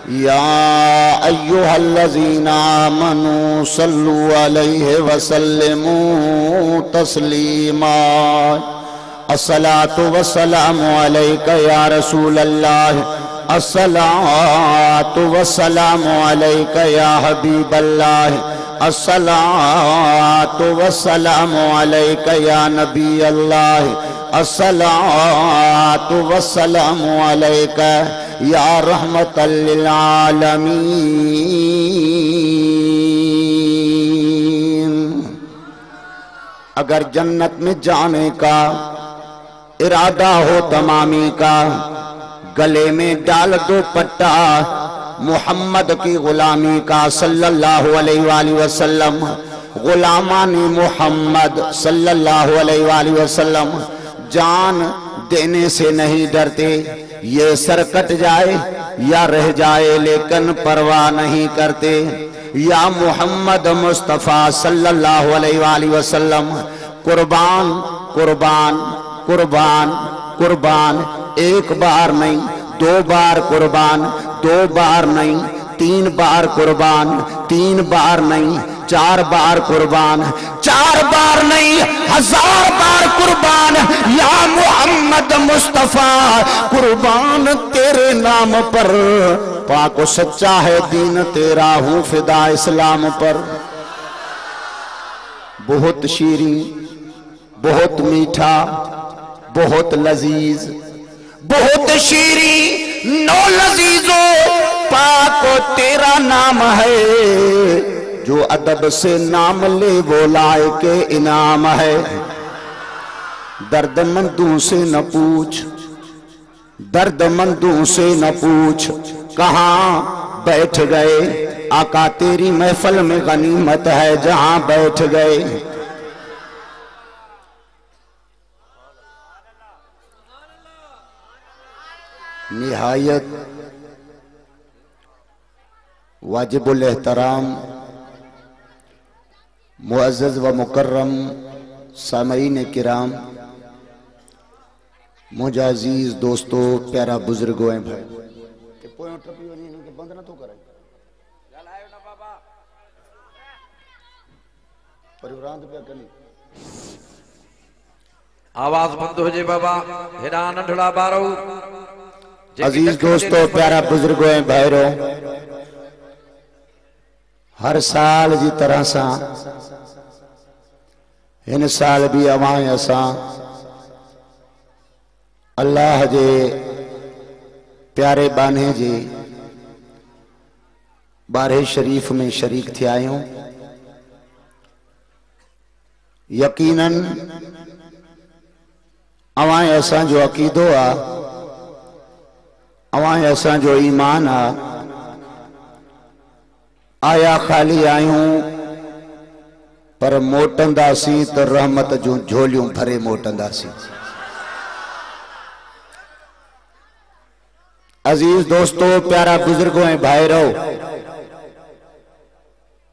या अय्युहल्लज़ीना आमनू सल्लु अलैहि वसल्लिमू तस्लीमा। अस्सलातु वस्सलामु अलैका या रसूलल्लाह, अस्सलातु वस्सलामु अलैका या हबीबल्लाह, अस्सलातु वस्सलामु अलैका या नबी अल्लाह, अस्सलातु वस्सलामु अलैका या रहमतल लिल आलमीन। अगर जन्नत में जाने का इरादा हो तमामी का, गले में डाल दो पट्टा मोहम्मद की गुलामी का सल्लल्लाहु अलैहि वसल्लम। गुलामानी मोहम्मद सल्लल्लाहु अलैहि वसल्लम जान देने से नहीं डरते, ये सर कट जाए या रह जाए लेकिन परवाह नहीं करते। या मोहम्मद मुस्तफ़ा सल्लल्लाहु अलैहि वसल्लम कुर्बान कुर्बान कुर्बान कुर्बान, एक बार नहीं दो बार कुर्बान, दो बार नहीं तीन बार कुर्बान, तीन बार नहीं चार बार कुर्बान, चार बार नहीं 1000 बार कुर्बान। या मोहम्मद मुस्तफा कुर्बान तेरे नाम पर, पाक सच्चा है दीन तेरा, हूँ फिदा इस्लाम पर। बहुत शीरीं, बहुत मीठा, बहुत लजीज, बहुत शीरीं नो लजीजो, पाको तेरा नाम है। जो अदब से नाम ले वो लायके इनाम है। दर्दमंदों से न पूछ, दर्दमंदों से न पूछ, कहाँ बैठ गए आका, तेरी महफिल में गनीमत है जहां बैठ गए। निहायत वाजिबुल एहतराम मुअज़्ज़ज़ व मुकर्रम सामईन किराम, मुझे अजीज दोस्तों, प्यारा बुजुर्गों भाई, आवाज बंद हो जाए बाबा, हेरा नंढड़ा बारो। अजीज दोस्तों, प्यारा बुजुर्गों भाईरो, हर साल जी तरह सा इन साल भी अवां असा अल्लाह जे प्यारे बाने जे बारह शरीफ में शरीक थे आयूं। यकीनन अवां असा जो अकीदो आ, अवां असा जो ईमान आ, आया खाली आयूं पर मोटंदासी तो रहमत जो झोलियों भरे मोटंदासी। अजीज दोस्तों, प्यारा बुजुर्गों भाईरो,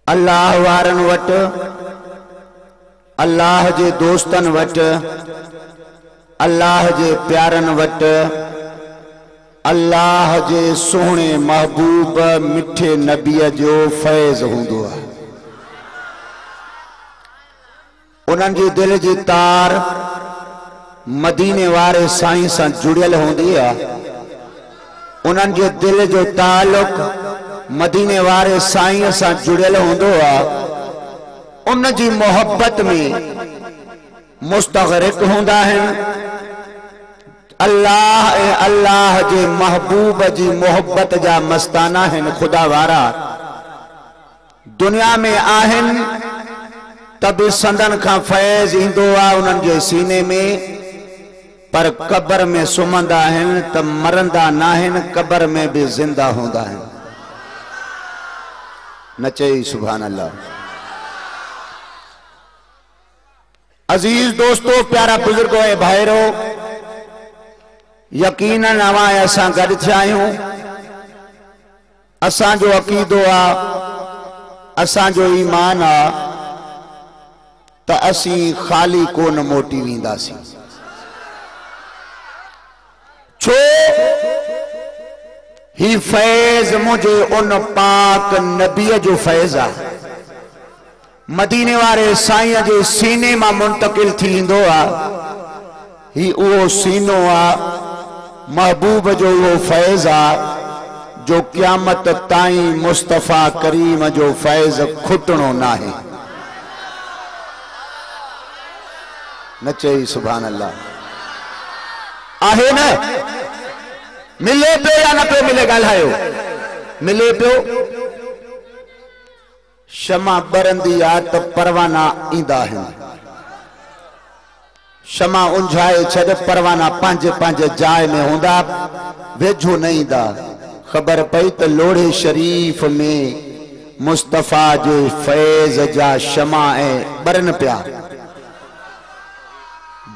अल्लाह वारन वट, अल्लाह जे दोस्तन वट, अल्लाह जे प्यारन वट, अल्लाह जे सोहणे महबूब मिठे नबीअ जो फैज़ हूंदो आहे। उन्हनि जी दिल जी तार मदीने वारे साईं सां जुड़ियल हूंदी आहे। उन्हनि जे दिल जो ताल्लुक मदीने वारे साईं सां जुड़ियल हूंदो आहे। उन जी मोहब्बत में मुस्तग़रिक़ हूंदा आहिनि। अल्लाह ए अल्लाह जे महबूब जी मोहब्बत जा मस्ताना आहिनि। खुदा वारा दुनिया में आहिनि तब संदन का फैज़ इंदो आ उन्हनि जे सीने में, पर कब्र में सुमंदा आहिनि त मरंदा न आहिनि, कब्र में भी जिंदा हूंदा आहिनि। न चई सुभान अल्लाह। अजीज दोस्तों, प्यारा बुजुर्गों भाईरो, यकीनन अवां असां गॾु थिया आहियूं। असांजो अक़ीदो आ, असांजो ईमान आ त असीं खाली कोन मोटी वेंदासीं। छो ही फैज मुझे उन पाक नबी जो फैज आ मदीने वारे साईं जे सीने में मुंतकिल थींदो आ। ही वो सीनो आ महबूब जो वो फैज आ जो क़यामत ताईं मुस्तफा करीम जो फैज खुटणो ना है। न चई सुभान अल्लाह। आहे न मिले पे या न पे मिले ॻाल्हायो मिले पियो। शमा बरंदी आ तो परवाना ईंदा आहिनि। शमा उंझाए छॾ परवाना पंज पंज जाए में हूंदा वेझो न ईंदा। ख़बर पई त लोढ़े शरीफ में मुस्तफा जे फैज़ जा शमा ऐं बरन पिया।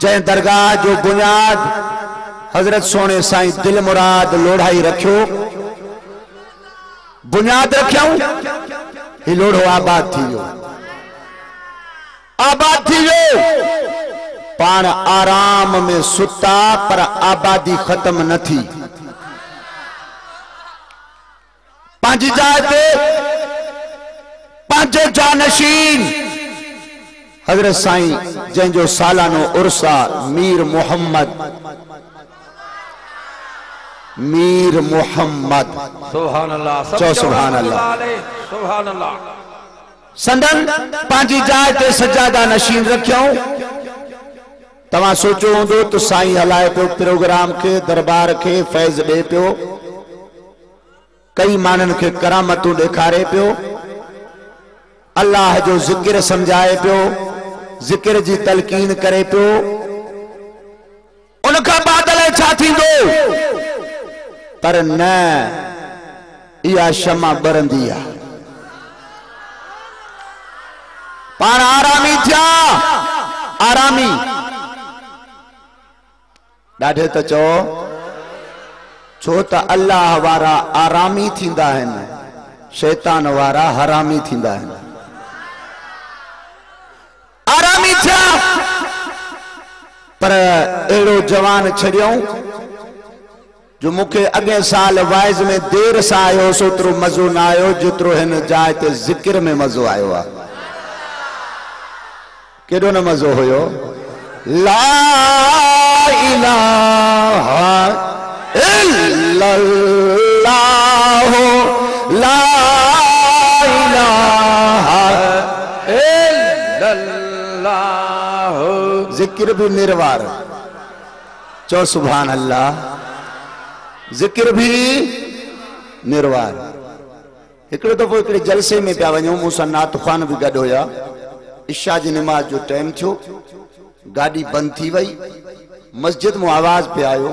जंहिं दरगाह जो बुनियाद हजरत सोने साईं दिल मुराद लोढ़ाई रखियो बुनियाद रखियऊं ही लोढ़ो आबाद थी वियो। आबाद थी वियो पाण आराम में सुता पर आबादी खत्म न थी। पांजी जाए पे पांजे जानशीन हजरत साईं जंहिंजो सालानो उर्सा मीर मोहम्मद सुभान अल्लाह चो सुभान अल्लाह सुभान अल्लाह संदन पांजी जाए ते सजादा नशीन रखियो। तवा सोचो होंदो तो साईं हलाए पियो प्रोग्राम के दरबार के फैज दे पियो कई मानन के करामतूं ॾेखारे पियो अल्लाह जो जिक्र समझाए पियो जिक्र जी तलकीन करे पियो। उनका बादल छा थींदो पर न इहा शमा बरंदी आ। पाण आरामी थिया आरामी ॾाढे त चओ छो त अल्लाह वारा आरामी थींदा आहिनि शैतान वारा हरामी थींदा आहिनि। आरामी थिया पर अहिड़ो जवान छॾियऊं जो मुखे अॻे साल वाइज़ में देर सां आयो सोतिरो मज़ो न आयो जेतिरो हिन जाइ ते ज़िक्र में मज़ो आयो आहे। केॾो न मज़ो हुयो। ला इलाहा इल्लल्लाह ला इलाहा इल्लल्लाह जिक्र भी निर्वार चो सुभान अल्लाह जिक्र भी निर्वार। हिकिड़ो दफ़ो हिकिड़े जलसे में पिया वञूं मूंसां नात ख़ान भी गॾु हुया। इशा जी नमाज जो टाइम थियो गाड़ी बंद थी वई मस्जिद में आवाज पे आयो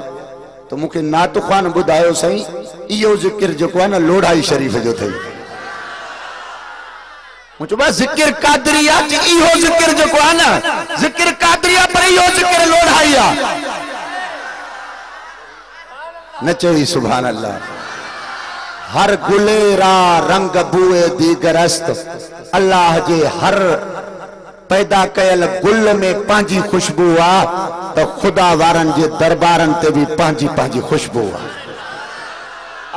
तो मुखे नात ख़ान ॿुधायो साईं इहो जिक्र जेको आहे न लोढ़ाई शरीफ जो अथई। मूं चयो जिक्र कादरी आहे इहो जिक्र जेको आहे न जिक्र कादरी आहे पर इहो जिक्र लोढ़ाई आहे। न चई सुभान अल्लाह। हर गुलेरा रंग बुए दीगरस्त अल्लाह जे हर पैदा कयल गुल में पंहिंजी खुशबू आ तो खुदा वारन जे दरबारन ते भी पंहिंजी पंहिंजी खुशबू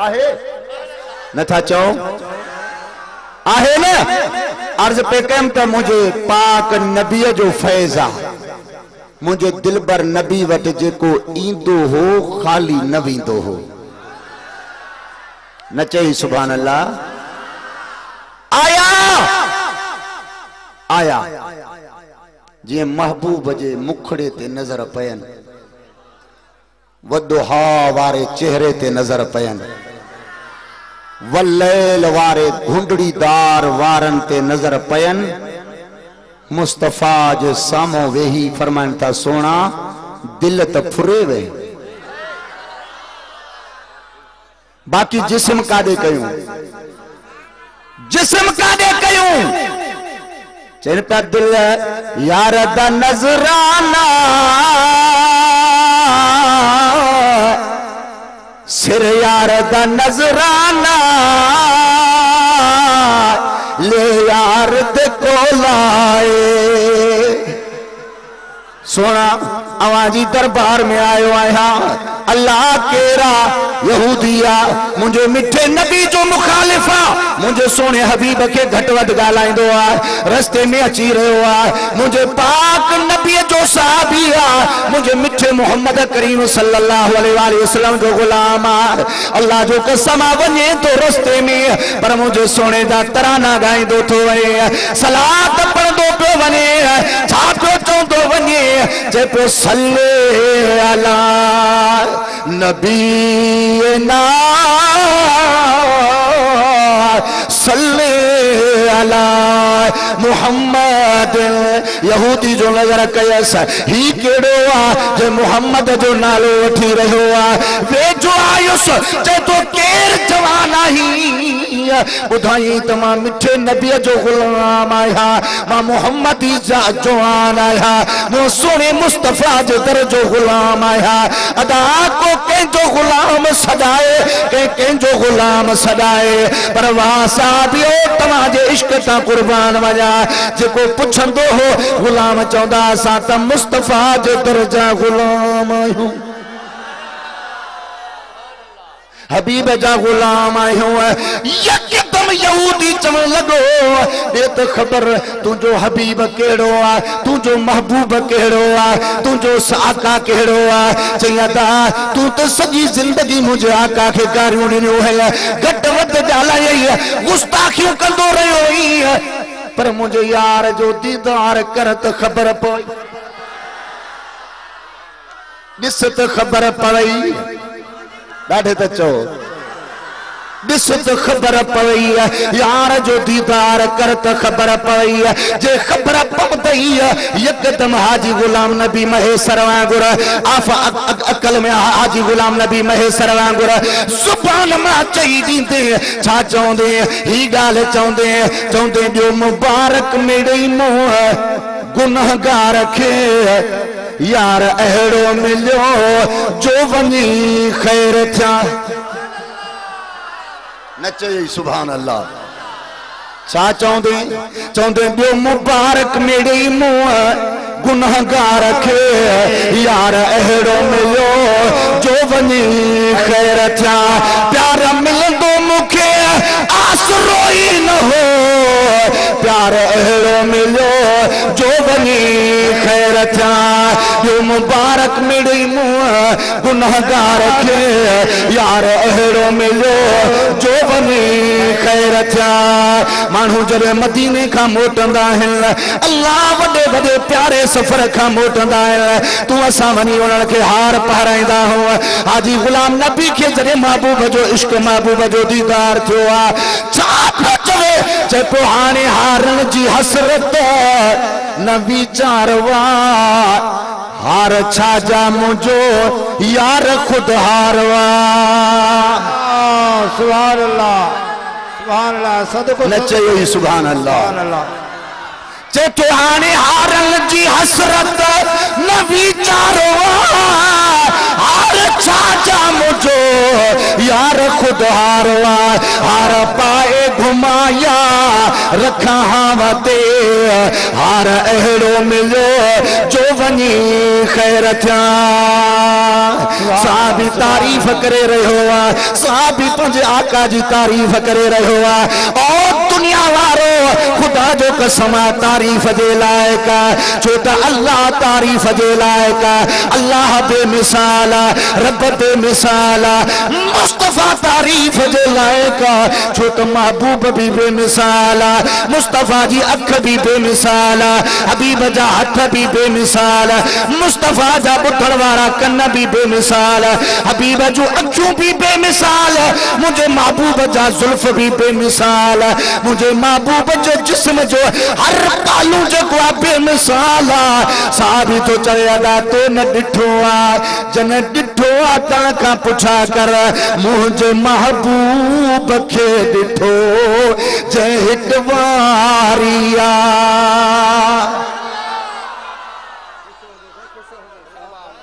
आहे। नथा चओ आहे न। अर्ज पे कयम त मुझे पाक नबी जो फैज़ आ मुझे दिलबर नबी वट जेको ईंदो हो खाली न वेंदो हो। न चई सुभान अल्लाह। आया आया जी महबूब जे मुखड़े ते नजर पयन वदुहा वारे चेहरे ते नजर पयन वल्लैल वारे घुंडड़ीदार वारन ते नजर पयन। मुस्तफा जे सामो वेही फरमान था सोना दिल त फुरे वे बाकी जिस्म कादे कयूं जिस्म कादे कयूं चरता दिल यार दा नजराना सिर यार दा नजराना ले यार दे कोलाए सोना आवाजी दरबार में आयो आया अल्लाह केरा यहूदिया मुझे मिठे नबी जो मुखालिफा मुझे सोने हबीब के घट वध गालाइंदो आ रस्ते में अची रहो आ मुझे पाक नबी जो साहबी आ मुझे मिठे मोहम्मद करीम सल्लल्लाहु अलैहि वसल्लम जो गुलाम आ अल्लाह जो कसम वने तो रस्ते में पर मुझे सोने दा तराना गाइंदो थो वने सलात पढ़दो पियो वने छा पियो चवंदो वने जे पियो सल्ले अला नबी ना सल्ले अला मुहम्मद यहूदी जो नजर कयस ही केड़ो आ जे मुहम्मद जो नालो वठी रहो आ वे जो आयुस जे तो केर जवान ही बुधाई तमा मिठे नबी जो गुलाम आया मां मोहम्मद जा जवान आया वो सोने मुस्तफा जे दर जो गुलाम आया अदा को के जो गुलाम सदाए के जो गुलाम सदाए पर वासा बियो तमा जे इश्क ता कुर्बान वजा जेको पुछंदो हो गुलाम चौदा सा त मुस्तफा जे दर जा गुलाम आयो हबीब जा गुलाम आयो यकदम यहूदी चवण लगो दे तो खबर तुझो हबीब केड़ो आ तुझो महबूब केड़ो आ तुझो आका केड़ो आ चयदा तू तो सजी जिंदगी मुझे आका के कारियों ॾिनो है घट वध ॻाल्हाई गुस्ताखियूं कंदो रहियो ही पर मुझे यार जो दीदार कर तो खबर पई ॾिस तो खबर पई ॾाढे त चओ ॾिस तो खबर पई यार जो दीदार कर तो खबर पई जे खबर पवई यकदम हाजी गुलाम नबी महेसर वांगुर आफ अकल में हाजी गुलाम नबी महेसर वांगुर जुबान मां चई दींदे छा चवंदे ही गाल चवंदे चवंदे ॿियो मुबारक मेड़ई मुंह गुनहगार खे यार अहिड़ो मिलियो जो वञी ख़ैर थिया न चई सुभान अल्लाह छा चवंदे चवंदे ॿियो मुबारक मेड़ई मुंह गुनहगार खे यार अहिड़ो मिलियो जो वञी ख़ैर थिया प्यार मिलंदो मूंखे आसरो ई न हो प्यार अहिड़ो मिलियो जो वञी ख़ैर थिया ॿियो मुबारक मिड़ई मुंह गुनहगार खे यार अहिड़ो मिलियो जो वञी ख़ैर थिया माण्हू जॾहिं मदीने खां मोटंदा आहिनि अल्लाह वॾे वॾे प्यारे सफ़र खां मोटंदा आहिनि तूं असां वञी उन्हनि खे हार पाराईंदा हो हाजी गुलाम नबी खे जॾहिं महबूब जो इश्क महबूब जो दीदार थियो आहे छा पियो चवे चए पियो हाणे हारण जी हसरत न वीचारवा हार छाजा मुझो यार खुद हारवा सुभान अल्लाह सदको न चयो सुभान अल्लाह चेतो हाने हारन जी हसरत न वीचारवा हार छाजा मुझो यार खुद हारवा हार पाए घुमाया रखा हावते हार अहिड़ो मिलो जो वनी खैर थिया साहबी तारीफ करे रहो आ साहबी पंहिंजे आका जी तारीफ करे रहो आ और दुनिया वारो खुदा जो कसम तारीफ जे लायक छो त अल्लाह तारीफ जे लायक अल्लाह बेमिसाल रब बेमिसाल मुस्तफा तारीफ जे लायक छो त महबूब भी बेमिसाल मुस्तफा जी अख भी बेमिसाल हबीब जा हथ भी बेमिसाल मुस्तफा जा ॿुधण वारा कन भी बेमिसाल हबीब जो अखियूं भी बेमिसाल मुझे महबूब जा जुल्फ भी बेमिसाल मुझे महबूब जो जिस्म जो हर पालू जो बेमिसाल साहबी तो चए अदा तो न ॾिठो आ जन ॾिठो आ तन खां पुछा कर मुझे महबूब खे ॾिठो जंहिं हिक वारी आ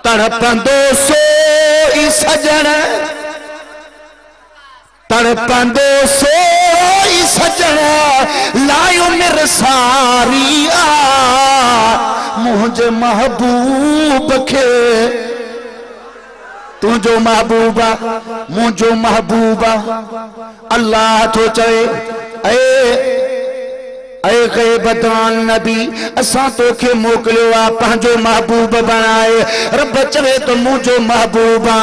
तड़पंदो सोई सजण तड़पंदो सोई सजण लायो मेरे सारी आ मुझे महबूब खे तू जो महबूबा मुझो महबूबा अल्लाह तो चए ऐ गैबतान नबी असां तोखे मोकिलियो आ पंहिंजो महबूब बनाए। रब चवे तो मुझो महबूबा,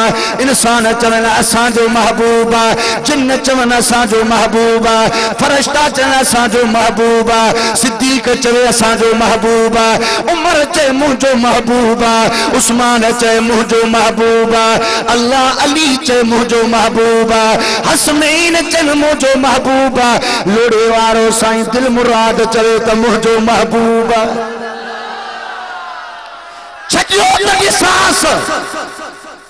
इंसान चवन असांजो महबूबा, जिन्न चवन असांजो महबूबा, फरिश्ता चवन असांजो महबूबा, सिद्दीक चवे असांजो महबूबा, उमर चए मुझो महबूबा, उस्मान चए मुझो महबूबा, अल्लाह अली चए मुझो महबूबा, हसनैन चन मुझो महबूबा, लोड़े वारो साईं दिल मुराद चले तो मुझो महबूबा। छॾियो त सांस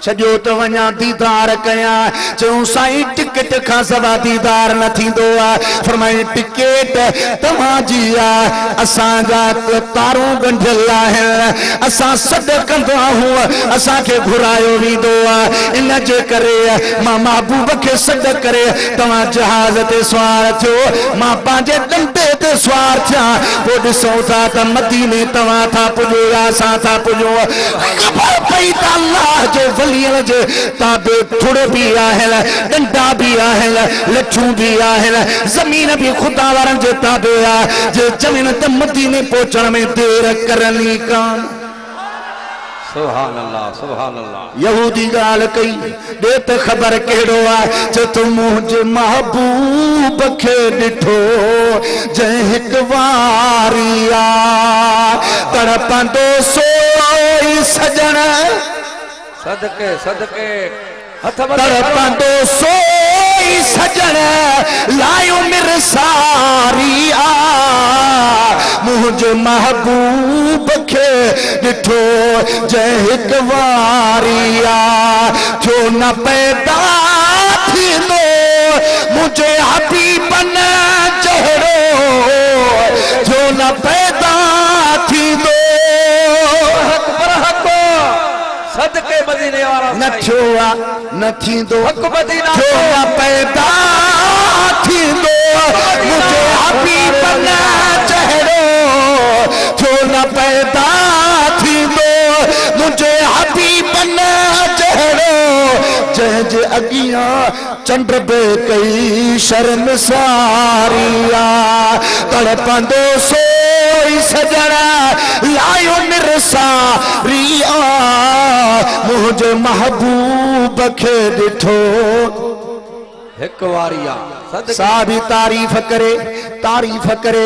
छॾियो त वञा दीदार कया चऊं साईं टिकट खां सवा दीदार न थींदो आहे। फरमाई टिकट तव्हांजी आहे, असांजा तारूं ॻंढियल आहिनि, असां सॾु कंदा आहियूं, असांखे घुरायो वेंदो आहे। इन जे करे मां महबूब खे सॾु करे तव्हां जहाज़ ते सवार थियो, मां पंहिंजे ॾंडे ते सवार थियां, पोइ ॾिसूं था त मदीने तव्हां था पुॼो या असां था पुॼो। ख़बर पई त अल्लाह जे जे ताबे थोड़े भी आहिनि, डंडा भी आहिनि, लच्छू भी आहिनि, ज़मीन भी खुदा वारनि जे ताबे आहे। जे चवनि त मदीने पहुचण में देर करनी कान। सुभान अल्लाह सुभान अल्लाह। यहूदी गाल कई दे त खबर केड़ो आहे, जे तू मुझे महबूब खे ॾिठो जंहिं हिक वारी आ तड़पंदो सोई सजण सदके सदके तड़पंदो सोई सजण लायो मिरसारी आ मुझे महबूब खे ॾिठो जंहिं हिक वारी आ थियो न पैदा थींदो मुझे हबीबन जहिड़ो थियो न पैदा थींदो सदके मदीने वाला न थियो न थींदो मदीना थियो न पैदा थींदो मुझे हबीब न चहिरो थियो न पैदा थींदो मुझे हबीब न चहिरो जंहिं जे अॻियां चंड बे कई शर्मसारिया तड़पंदो सोई सजण लायो मिरसारिया मुझे महबूब खे ॾिठो हिक वारिया साबी तारीफ करे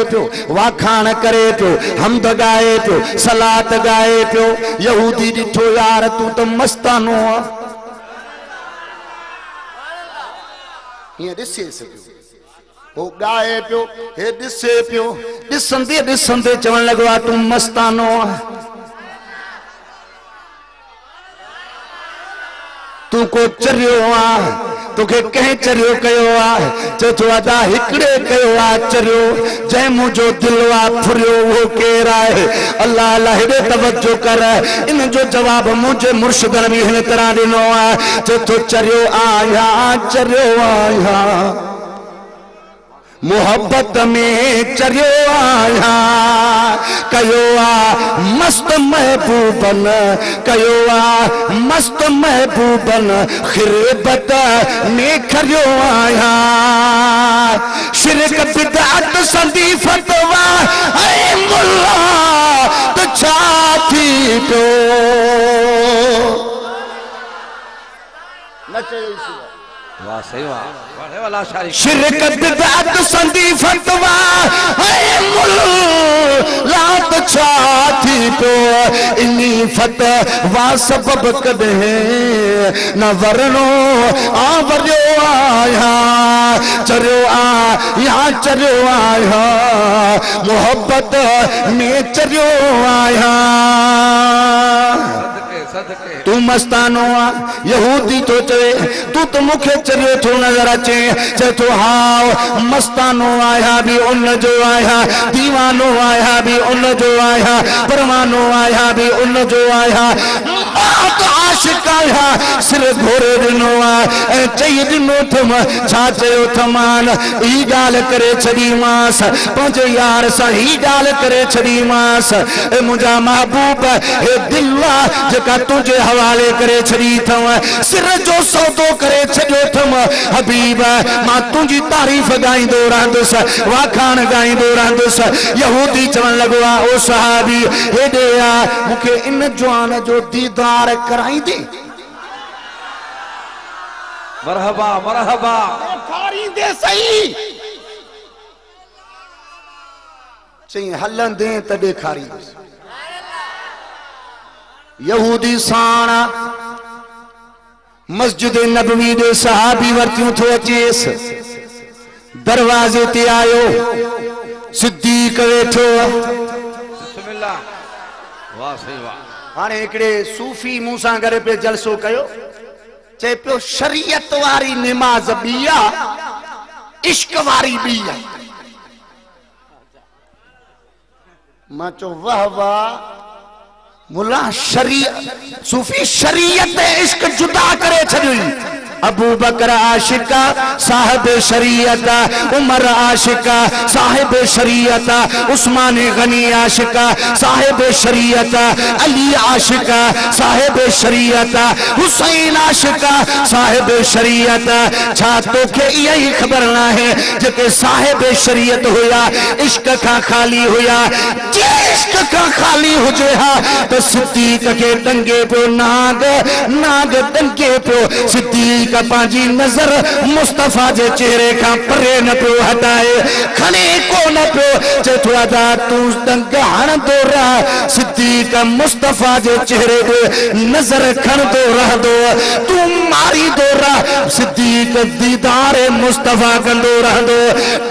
पियो वाखाण करे पियो हमद गाए पियो सलात गाए पियो। यहूदी ॾिठो यार तू तो मस्तानो आहे हीअं ॾिसेसि पियो हो गाए पियो हे ॾिसे पियो ॾिसंदे ॾिसंदे चवण लॻो आहे तू मस्तानो आहे तू को चरियो आहे तोखे कंहिं चरियो कयो आहे चए थो अदा हिकिड़े कयो आहे चरियो जंहिं मुंहिंजो दिलि आहे फुरियो उहो केरु आहे। अल्लाह अल्लाह हेॾे तवजो कर इन जो जवाब मुंहिंजे मुर्शिदनि बि हिन तरह ॾिनो आहे चए थो चरियो आहियां मोहब्बत में चरियो आहियां कयो आहे मस्त महबूबन कयो आहे मस्त महबूबन ख़िरबत में खरियो आहियां शिरक बिदअत संदी फतवा ऐ मुल्ला त छा थी पियो न चयो वाह सही वाह वाला शारी शिरक बिदअत संदी फतवा ऐ मुल्ला त छा थी पियो इनी फतवा सबब कॾहिं न वरणो आवरियो आहियां चरियो आहियां मोहब्बत में चरियो आहियां तू मस्तानो आ यहूदी तो चवे तू तो मुखे चरियो थो नजर अचे चए तो हाओ मस्तानो आया भी उन जो आया दीवानो आया भी उन जो आया परवानो आया भी उन जो आया तो आशिक आया सिर घोरे दिनो चई दिनो थम छा चयो थमान ई गाल करे छड़ी मास पंज यार सा ही गाल करे छड़ी मास ए मुझा महबूब ए दिल्ला जका तुझे हवाले करे छड़ी थम सिर जो सौदो करे छड़ो थम हबीब मां तुझी तारीफ गाइंदो रहंदुस वाखान गाइंदो रहंदुस यहूदी चवन लगवा ओ सहाबी हेडे आ मुखे इन जवान जो दीदार कराई दे मरहबा मरहबा खारी दे सही चई हलन दे त देखारी यहूदी साण मस्जिद नबवी दे सहाबी वर्तियों थो अचेस दरवाजे ते आयो सिद्दीक वेठो बिस्मिल्लाह वाह सही वाह हाने एकड़े सूफी मूसा करे पे जलसो कयो चे पियो शरीयत वारी नमाज बिया इश्क वारी बिया मां चो वाह वाह मुला शरीयत सूफी शरीयत इश्क जुदा करे छड़ी अबू बकर आशिका साहिब शरीयत उमर आशिका साहिब शरीयत उस्मान गनी आशिका साहिब शरीयत अली आशिका साहिब शरीयत हुसैन आशिका साहिब शरीयत छा तोखे यही खबर ना है जेके साहिब शरीयत होया इश्क का खाली होया जे इश्क का खाली हुजे हा तो सिद्दीक के डंगे पे नाग नाग डंगे पे सिद्दीक पांजी नजर मुस्तफा जे चेहरे का परे न पियो हटाए खने को न पियो जे थोड़ा तू डंग हण दो रहा सिद्दीक मुस्तफा जे चेहरे पे नजर खण दो रह दो तू मारी दो रहा सिद्दीक दीदार मुस्तफा कंदो रह दो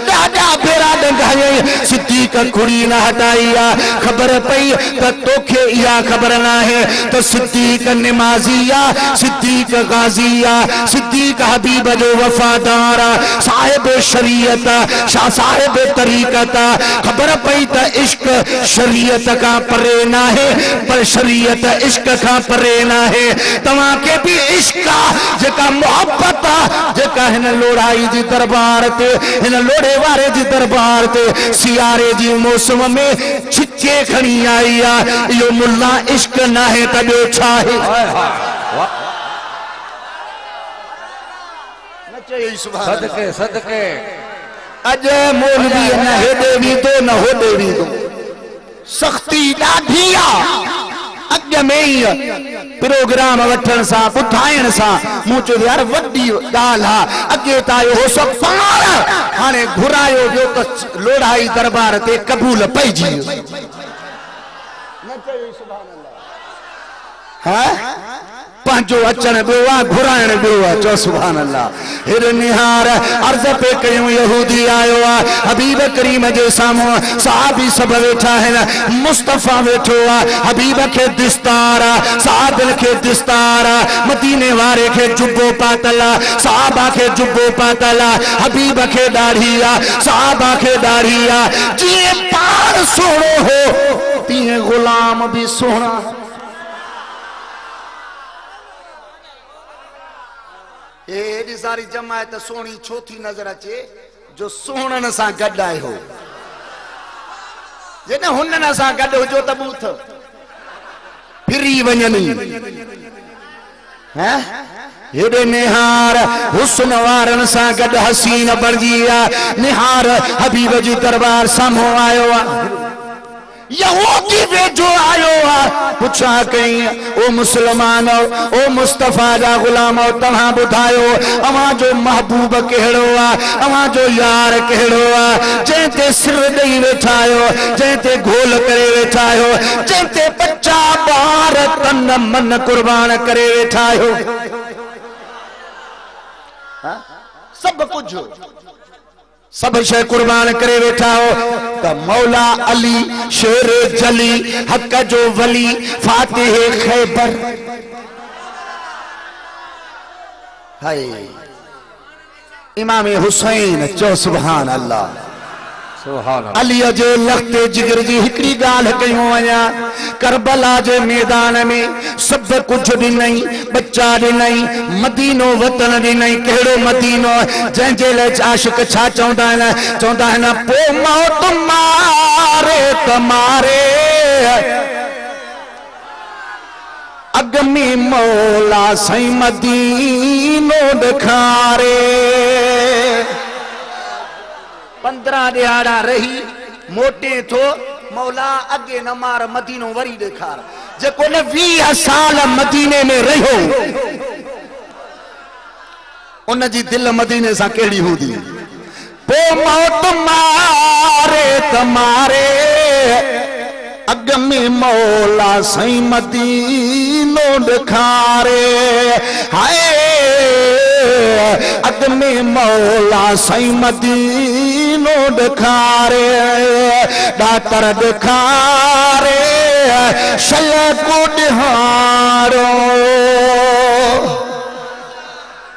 डाडा फेरा डंगाए सिद्दीक खुड़ी न हटाइया खबर पई त तोखे या खबर ना है तो सिद्दीक नमाजिया सिद्दीक गाजिया सिद्दीक हबीब जो वफादार साहिब शरीयत शाह साहिब तरीकत खबर पई त इश्क शरीयत का परे ना है पर शरीयत इश्क का परे ना है तवा के भी इश्क जेका मोहब्बत जेका हिन लोड़ाई जी दरबार ते हिन लोड़े वारे जी दरबार ते सियारे जी मौसम में छिके खणी आई आ यो मुल्ला इश्क ना है त ॿियो छा है सदके सदके अज मौलवी न हेडे वींदो न होडे वींदो सख्ती ॾाढी आ अॻ में ई प्रोग्राम वठण सां ॿुधाइण सां मूं चयो यार वॾी ॻाल्हि आहे अॻे त आयो हो सभु पाण हाणे घुरायो वियो त लोढ़ाई दरबार ते क़बूल पइजी वियो पंहिंजो अचण ॿियो आहे घुराइण ॿियो आहे चओ सुभान अल्लाह हिर निहार अर्ज़ पे कयूं यहूदी आयो आहे हबीब करीम जे साम्हूं सहाबी सभु वेठा आहिनि मुस्तफ़ा वेठो आहे हबीब खे दिस्तार आहे सहाबनि खे दिस्तार आहे मदीने वारे खे जुब्बो पातल आहे सहाबा खे जुब्बो पातल आहे हबीब खे ॾाढ़ी आहे सहाबा खे ॾाढ़ी आहे जीअं पाण सोणो हो तीअं ग़ुलाम बि सोणा एडी सारी जमायत सोनी छो थी नजर अचे जो सोहणन सां गॾु आयो जॾहिं हुनन सां गॾु हुजो त बूथ फिरी वञनि हैं हेॾे निहार हुस्न वारनि सां गॾु हसीन बणिजी विया निहार हबीब जी दरबार साम्हूं आयो आहे यहूदी वेझो आयो आहे पुछा कई ओ मुसलमान ओ मुस्तफ़ा जा गुलाम तव्हां ॿुधायो अवां जो महबूब कहिड़ो आहे अवां जो यार कहिड़ो आहे जंहिं ते सिर ॾेई वेठा आहियो जंहिं ते घोल करे वेठा आहियो जंहिं ते बच्चा ॿार तन मन कुर्बान करे वेठा आहियो सभु कुझु सब शे कुर्बान करे वेठा हो तो मौला अली शेर जली हक जो वली फातिह खैबर हाय इमाम हुसैन चो सुभान अल्लाह अली जे लखते जिगर जी हिकड़ी गाल कयूं वया करबला जे मैदान में सब कुछ ॾिनई बच्चा ॾिनई मदीनो वतन ॾिनई कहिड़ो मदीनो जंहिंजे लाइ आशिक छा चवंदा आहिनि पो मौत मारे तमारे अग में मौला साईं मदीनो ॾेखारे 15 ॾियारा रही मोटे थो मौला अगे न मार मदीनो वरी ॾेखार जेको न 20 साल मदीने में रहियो उन जी दिल मदीने सां कहिड़ी हूंदी पो मौत मारे तमारे अग में मौला साईं मदीनो ॾेखारे हाय अग में मौला साईं मदीनो ॾेखारे ॾातर ॾेखारे शल को ॾिहारो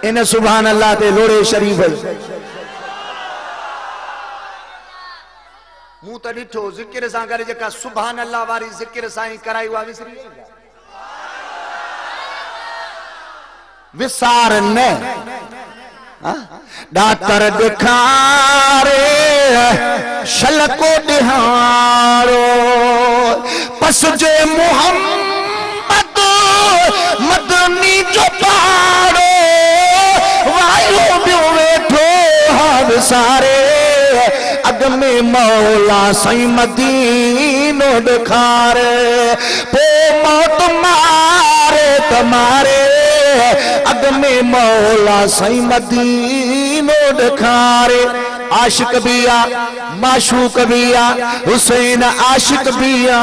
इन सुभान अल्लाह ते लोड़े शरीफ मूं त ॾिठो ज़िक्र सां गॾु जेका सुभान अल्लाह वारी ज़िक्र सां ई कराई हुआ विसार न ॾातर ॾेखारे शल को ॾिहारो पस जे मुहम्मद मदनी जो पाड़ो वायो ॿियो वेठो विसारे अग में मौला साईं मदीनो ॾेखारे पो मौत मारे तमारे अग में मौला साईं मदीनो ॾेखारे आशिक भी आ माशूक भी आ हुसैन आशिक भी आ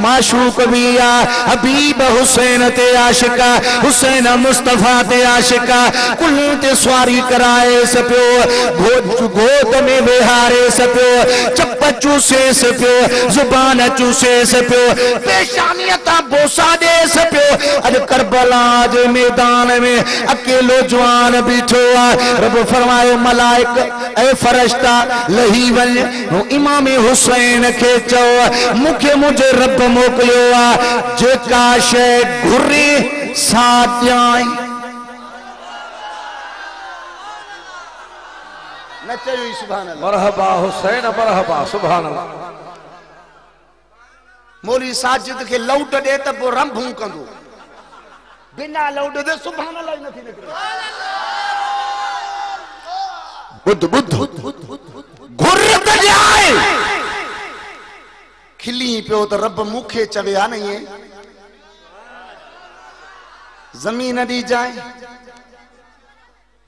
माशूक भी आ हबीब हुसैन ते आशिका हुसैन मुस्तफा ते आशिका कुल ते सवारी कराए सपियो गोद में विहारे सपियो चप चूसे सपियो जुबान चूसे सपियो पेशानियता बोसा दे सपियो अज करबला जे मैदान में अकेलो जवान बीठो आ रब फरमायो मलाइक ए फरश लही वन इमाम हुसैन के चो मुखे मुझे रब मोकलियो आ जेका शय घुरे साध्याई न चयो सुभान अल्लाह मरहबा हुसैन मरहबा सुभान अल्लाह मौली साजिद के लौट दे त पो रंभू कंदो बिना लौट दे सुभान अल्लाह नथी निकरे बुद्ध घुर त जाए खिली पियो त रब मुखे चवे आ नहीं जमीन दी जाए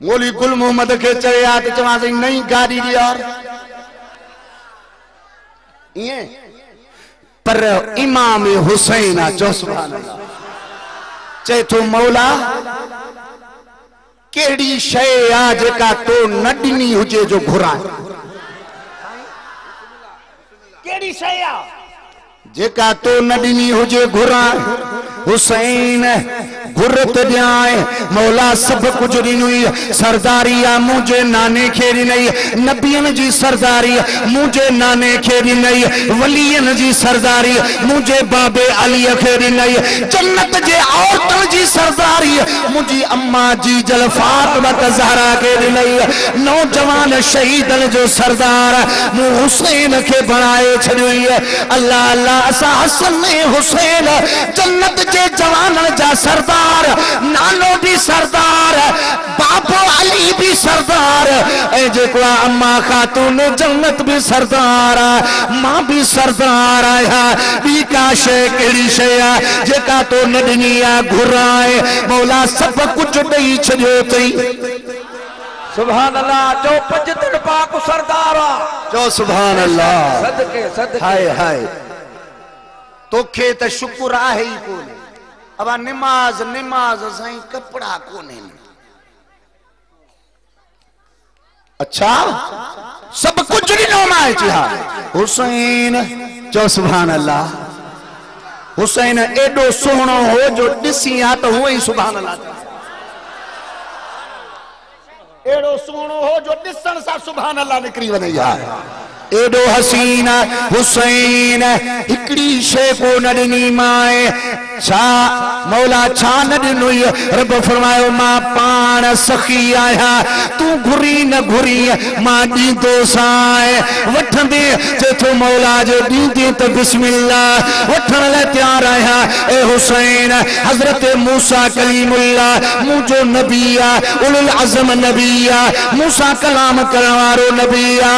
मौली गुल मोहम्मद के चवे आ त चवा सही नहीं गाड़ी दी यार ये पर इमाम हुसैन आ जो सुभान अल्लाह चे तो मौला केड़ी शय आ जेका तो न ॾिनी हुजे जो घुरा केड़ी शय आ जेका तो न ॾिनी हुजे घुरा हुसैन घुरत ॾियाए मौला सब कुछ ॾिनुई सरदारी आ मुझे नाने खे ॾिनई नबियन जी सरदारी मुझे नाने खे ॾिनई वलियन जी सरदारी मुझे बाबे अली खे ॾिनई जन्नत जे औरतन जी सरदारी मुझी अम्मा जी जल फातिमा ज़हरा खे ॾिनई नौजवान शहीदन जो सरदार मु हुसैन खे बणाए छॾियोई अल्लाह अल्लाह असां हसन हुसैन जन्नत जे जवानन जा सरदार नानो भी सरदार बाबो अली भी सरदार ए जेको अम्मा खातून जन्नत भी सरदार मां भी सरदार आया बी का शय केड़ी शय जेका तो न ॾिनी आ घुराए मौला सब कुछ ॾेई छॾियो अथई सुभान अल्लाह जो पंजतन पाक सरदार जो सुभान अल्लाह सदके सदके हाय हाय तोखे त शुक्र आहे ही कोने अब नमाज नमाज साईं कपड़ा कोने अच्छा सब कुछ ॾिनो माए चिहा हुसैन जो सुभान अल्लाह हुसैन एडो सोहणो हो जो ॾिसी आ त हुए ही सुभान अल्लाह एडो सोहणो हो जो ॾिसण सां सुभान अल्लाह निकरी वञे यार एडो हसीन हुसैन हिकड़ी शे को न ॾिनी माए छा मौला छा न ॾिनुई रब फरमायो मां पाण सखी आया तू घुरी न घुरी मां ॾींदो साए वठंदे चेथो मौला जो ॾींदे त बिस्मिल्लाह वठण लाइ तैयार आया ए हुसैन हजरत मूसा कलीमुल्लाह मुझो नबी आ उलुल अज़म नबी आ मूसा कलाम करण वारो नबी आ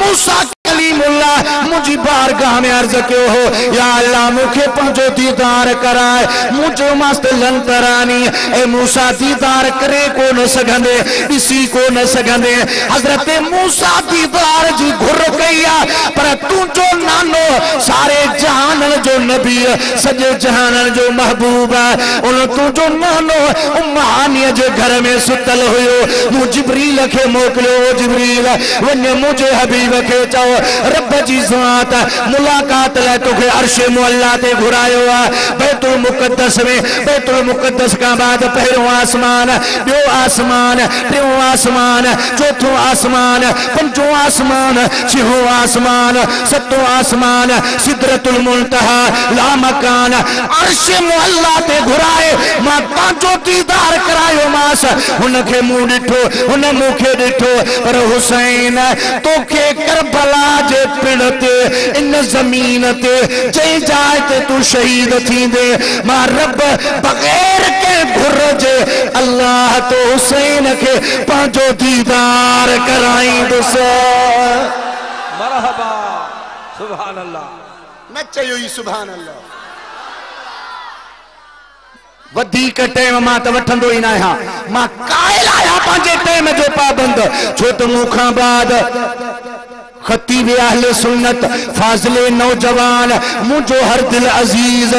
मूसा कलीमुल्लाह मुझी बारगाह में अर्ज कयो हो या अल्लाह मुखे पंहिंजो दीदार कराए मुझो मस्त लंतरानी ए मूसा दीदार करे को न सघंदे ॾिसी को न सघंदे हजरत मूसा दीदार जी घुर कई आ पर तुंहिंजो नानो सारे जहानन जो नबी सॼे जहानन जो महबूब आहे उन तुंहिंजो नानो उम्मानिया जे घर में सुतल हुयो मूं जिब्रील खे मोकिलियो जिब्रील वञ मुंहिंजे हबीब खे चओ रब जी ज़ात मुलाकात लाइ तोखे अर्श मुअल्ला ते घुरायो आहे बैतुल मुक़द्दस में बैतुल मुक़द्दस का बाद पहिरों आसमान ॿियो आसमान टियों आसमान चौथों आसमान पंजों आसमान छहों आसमान सतों आसमान सिदरतुल मुंतहा ला मकान अर्श मुअल्ला ते घुराए मां पंहिंजो दीदार करायो मास हुनखे मूं ॾिठो हुन मूंखे ॾिठो पर हुसैन तोखे करबला जे पिण ते इन ज़मीन ते जंहिं जाइ ते तू शहीद थींदे मां रब बग़ैर के घुर जे अल्लाह तो हुसैन खे पंहिंजो दीदार कराईंदुसि मरहबा सुभान अल्लाह न चयो ई सुभान अल्लाह वधीक टाइम मां त वठंदो ई न आहियां मां कायल आहियां पंहिंजे टाइम जो पाबंद छो त मूंखां बाद खतीब अहले सुन्नत फाजिले नौजवान मुझो हर दिल अजीज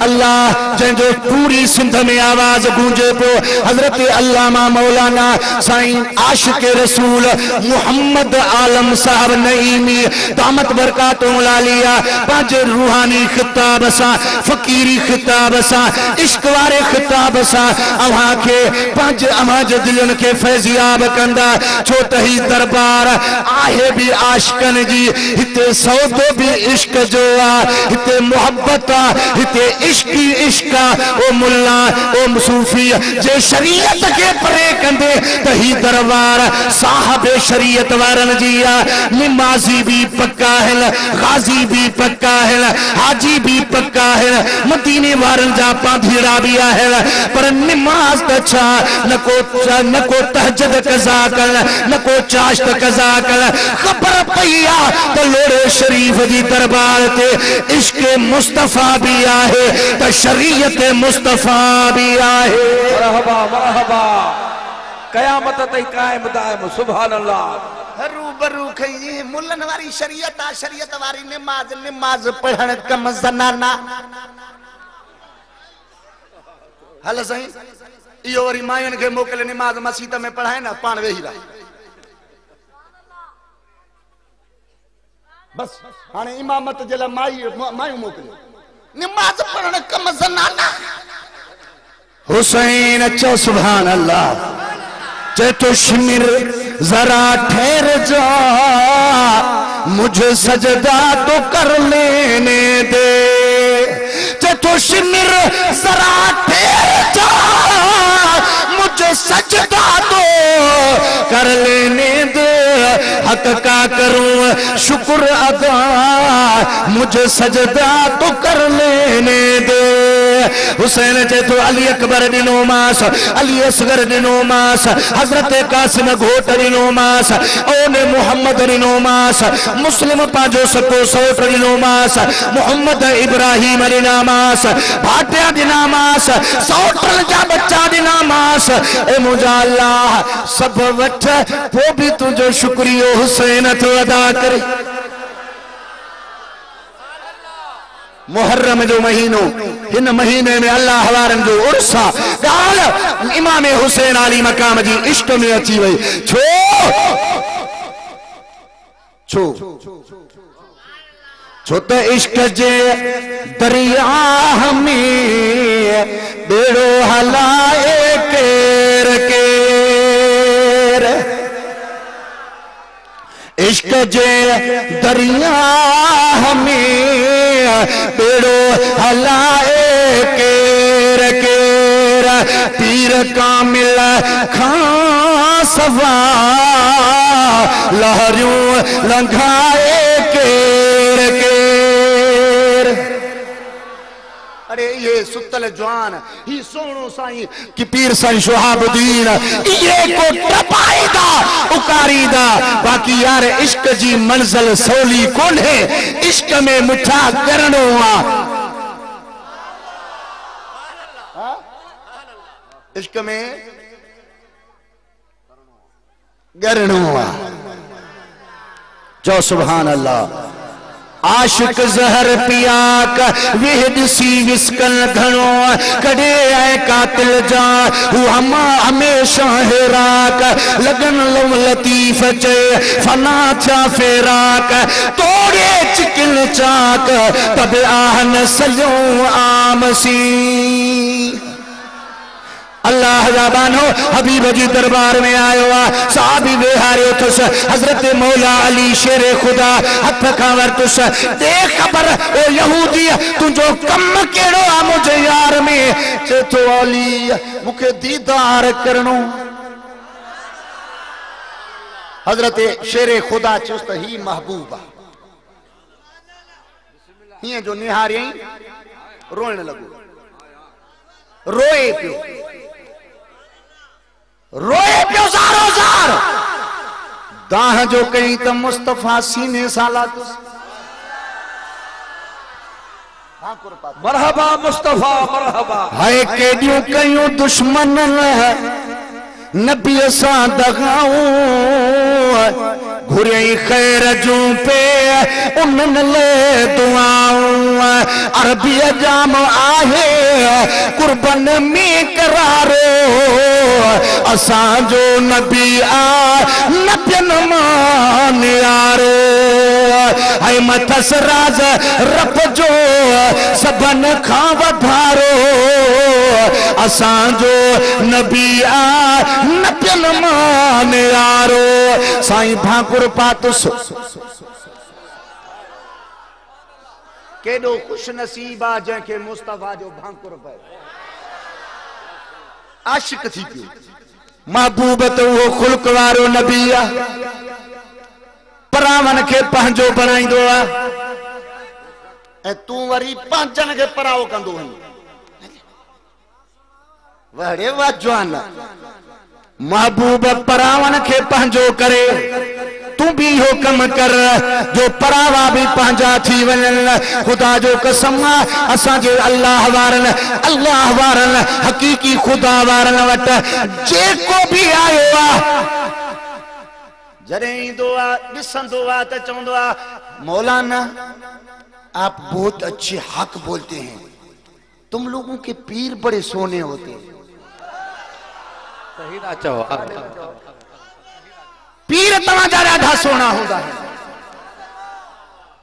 अल्लाह जंहिंजो पूरी सिंध में आवाज गूंजे पियो हजरत अल्लामा मौलाना साईं आशिक रसूल मोहम्मद आलम साहब नईमी दामत बरकातुहु लालिया पंहिंजे रूहानी खिताब सां फ़कीरी खिताब सां इश्क वारे खिताब सां अव्हां खे पंहिंजे अव्हां जे दिलनि खे फैज़ियाब कंदा छो त ही दरबार आहे बि आशिक जी हिते सौदो भी इश्क जो आ हिते मोहब्बत आ हिते इश्क इश्क ओ मुल्ला ओ सूफी जे शरीयत के परे कंदे त ही दरबार साहब शरीयत वारन जी आ नमाजी भी पक्का है गाजी भी पक्का है हाजी भी पक्का है मदीने वारन जा पांधीड़ा भी है पर नमाज त छा न को तहज्जुद कज़ा कर न को चाश्त कज़ा कर खबर पई तो लोड़े शरीफ जी दरबार ते इश्क मुस्तफा भी आहे तो शरीयत मुस्तफा भी आहे मरहबा मरहबा कयामत तई कायम दायम सुभान अल्लाह रूबरू खई मुल्लन वारी शरीयत आ शरीयत वारी नमाज पढ़ण कम ज़नाना हल सही इहो वरी मायन के मोकले नमाज मस्जिद में पढ़ाए ना पाण वेही रहा बस हाने इमामत जे लाइ मायूं मोकिलियो नमाज पढ़ण कम ज़नाना हुसैन चो सुभान अल्लाह चे तो शिमिर जरा ठहर जा मुझे सजदा तो कर लेने दे चे तो शिमिर जरा ठहर जा मुझे सजदा तो कर लेने दे हक का करूं शुक्र अदा मुझे सजदा तो कर लेने दे हुसैन जे तो अली अकबर दिनो मास अली असगर दिनो मास हजरत कासिम घोट दिनो मास ओने मोहम्मद दिनो मास मुस्लिम पाजो सको सौट दिनो मास मोहम्मद इब्राहिम दिना मास भाटिया दिना मास सौटल जा बच्चा दिना मास ए मुझा अल्लाह सब वठ वो भी तुझो शुक्रियो हुसैन तो अदा करे मुहर्रम जो महीनो इन महीने में अल्लाह वारन जो उर्सा गाल इमाम हुसैन अली मकाम जी इश्क में अची वई छो छो छो त इश्क जे दरिया में बेड़ो हलाए केर केर इश्क जे दरिया हमें बेड़ो हलाए केर केर पीर कामिल खां सवा लहरियों लंघाए केर केर। अरे ये सुतल जवान ही सोनो साईं कि पीर साईं शहाबुद्दीन ये को टपाईदा उकारीदा। बाकी यार इश्क जी मंजिल सोली कौन है, इश्क में मुठा करनो आ, इश्क में गरणो आ। जो सुभान अल्लाह। आशिक जहर पियाक वेद सी विस्कन घणो कड़े आए कातिल जा हमा हमेशा हेराक लगन लव लतीफ चे फना था फेराक तोड़े चिकिन चाक तब आहन सजो आमसी। अल्लाह जाबानो हबीब जी दरबार में आयो आ साहबी बेहारे तुस हजरत मौला अली शेर खुदा हथ खावर तुस दे खबर ओ यहूदी तुझो कम केड़ो आ मुझे यार में चे तो अली मुखे दीदार करनो। हजरत शेर खुदा चुस्त ही महबूबा हिए जो निहारे रोण लगो रोए पियो रोए पियो ज़ारो ज़ार दाह जो कहीं तो मुस्तफा सीने साला मरहबा मुस्तफा मरहबा। हाय केडियों कयूं दुश्मन नबी सा दगाऊं घुरे खैर जू पे उन्हन ले दुआऊं अरबी जाम आहे कुर्बन में करारो असां जो नबी आ नबियन मान यारो। हाय मथस राज रब जो सबन खां वधारो असां जो नबी आ नबियन मान यारो। साईं भाकुर पातुस केडो खुश नसीब आ जंहिंखे मुस्तफा जो भाकुर पए आशिक थी पियो। महबूब तो वो खुल्क वारो नबी आ परावन के पंहिंजो बणाईंदो आ ऐं तूं वरी पंहिंजनि खे पराओ कंदो वहीं। वड़े वाह जवान महबूब परावन के पंहिंजो करे तू भी हो कम कर जो परावा भी पंहिंजा थी वञन। खुदा जो कसम असां जे अल्लाह वारन हकीकी खुदा वारन वट जेको भी आयो आ जॾहिं ईंदो आ ॾिसंदो आ त चवंदो आ मौलाना आप बहुत अच्छे हक बोलते हैं, तुम लोगों के पीर बड़े सोने होते हैं। सही ना चओ पीर तव्हांजा ॾाढा सोना हूंदा आहिनि।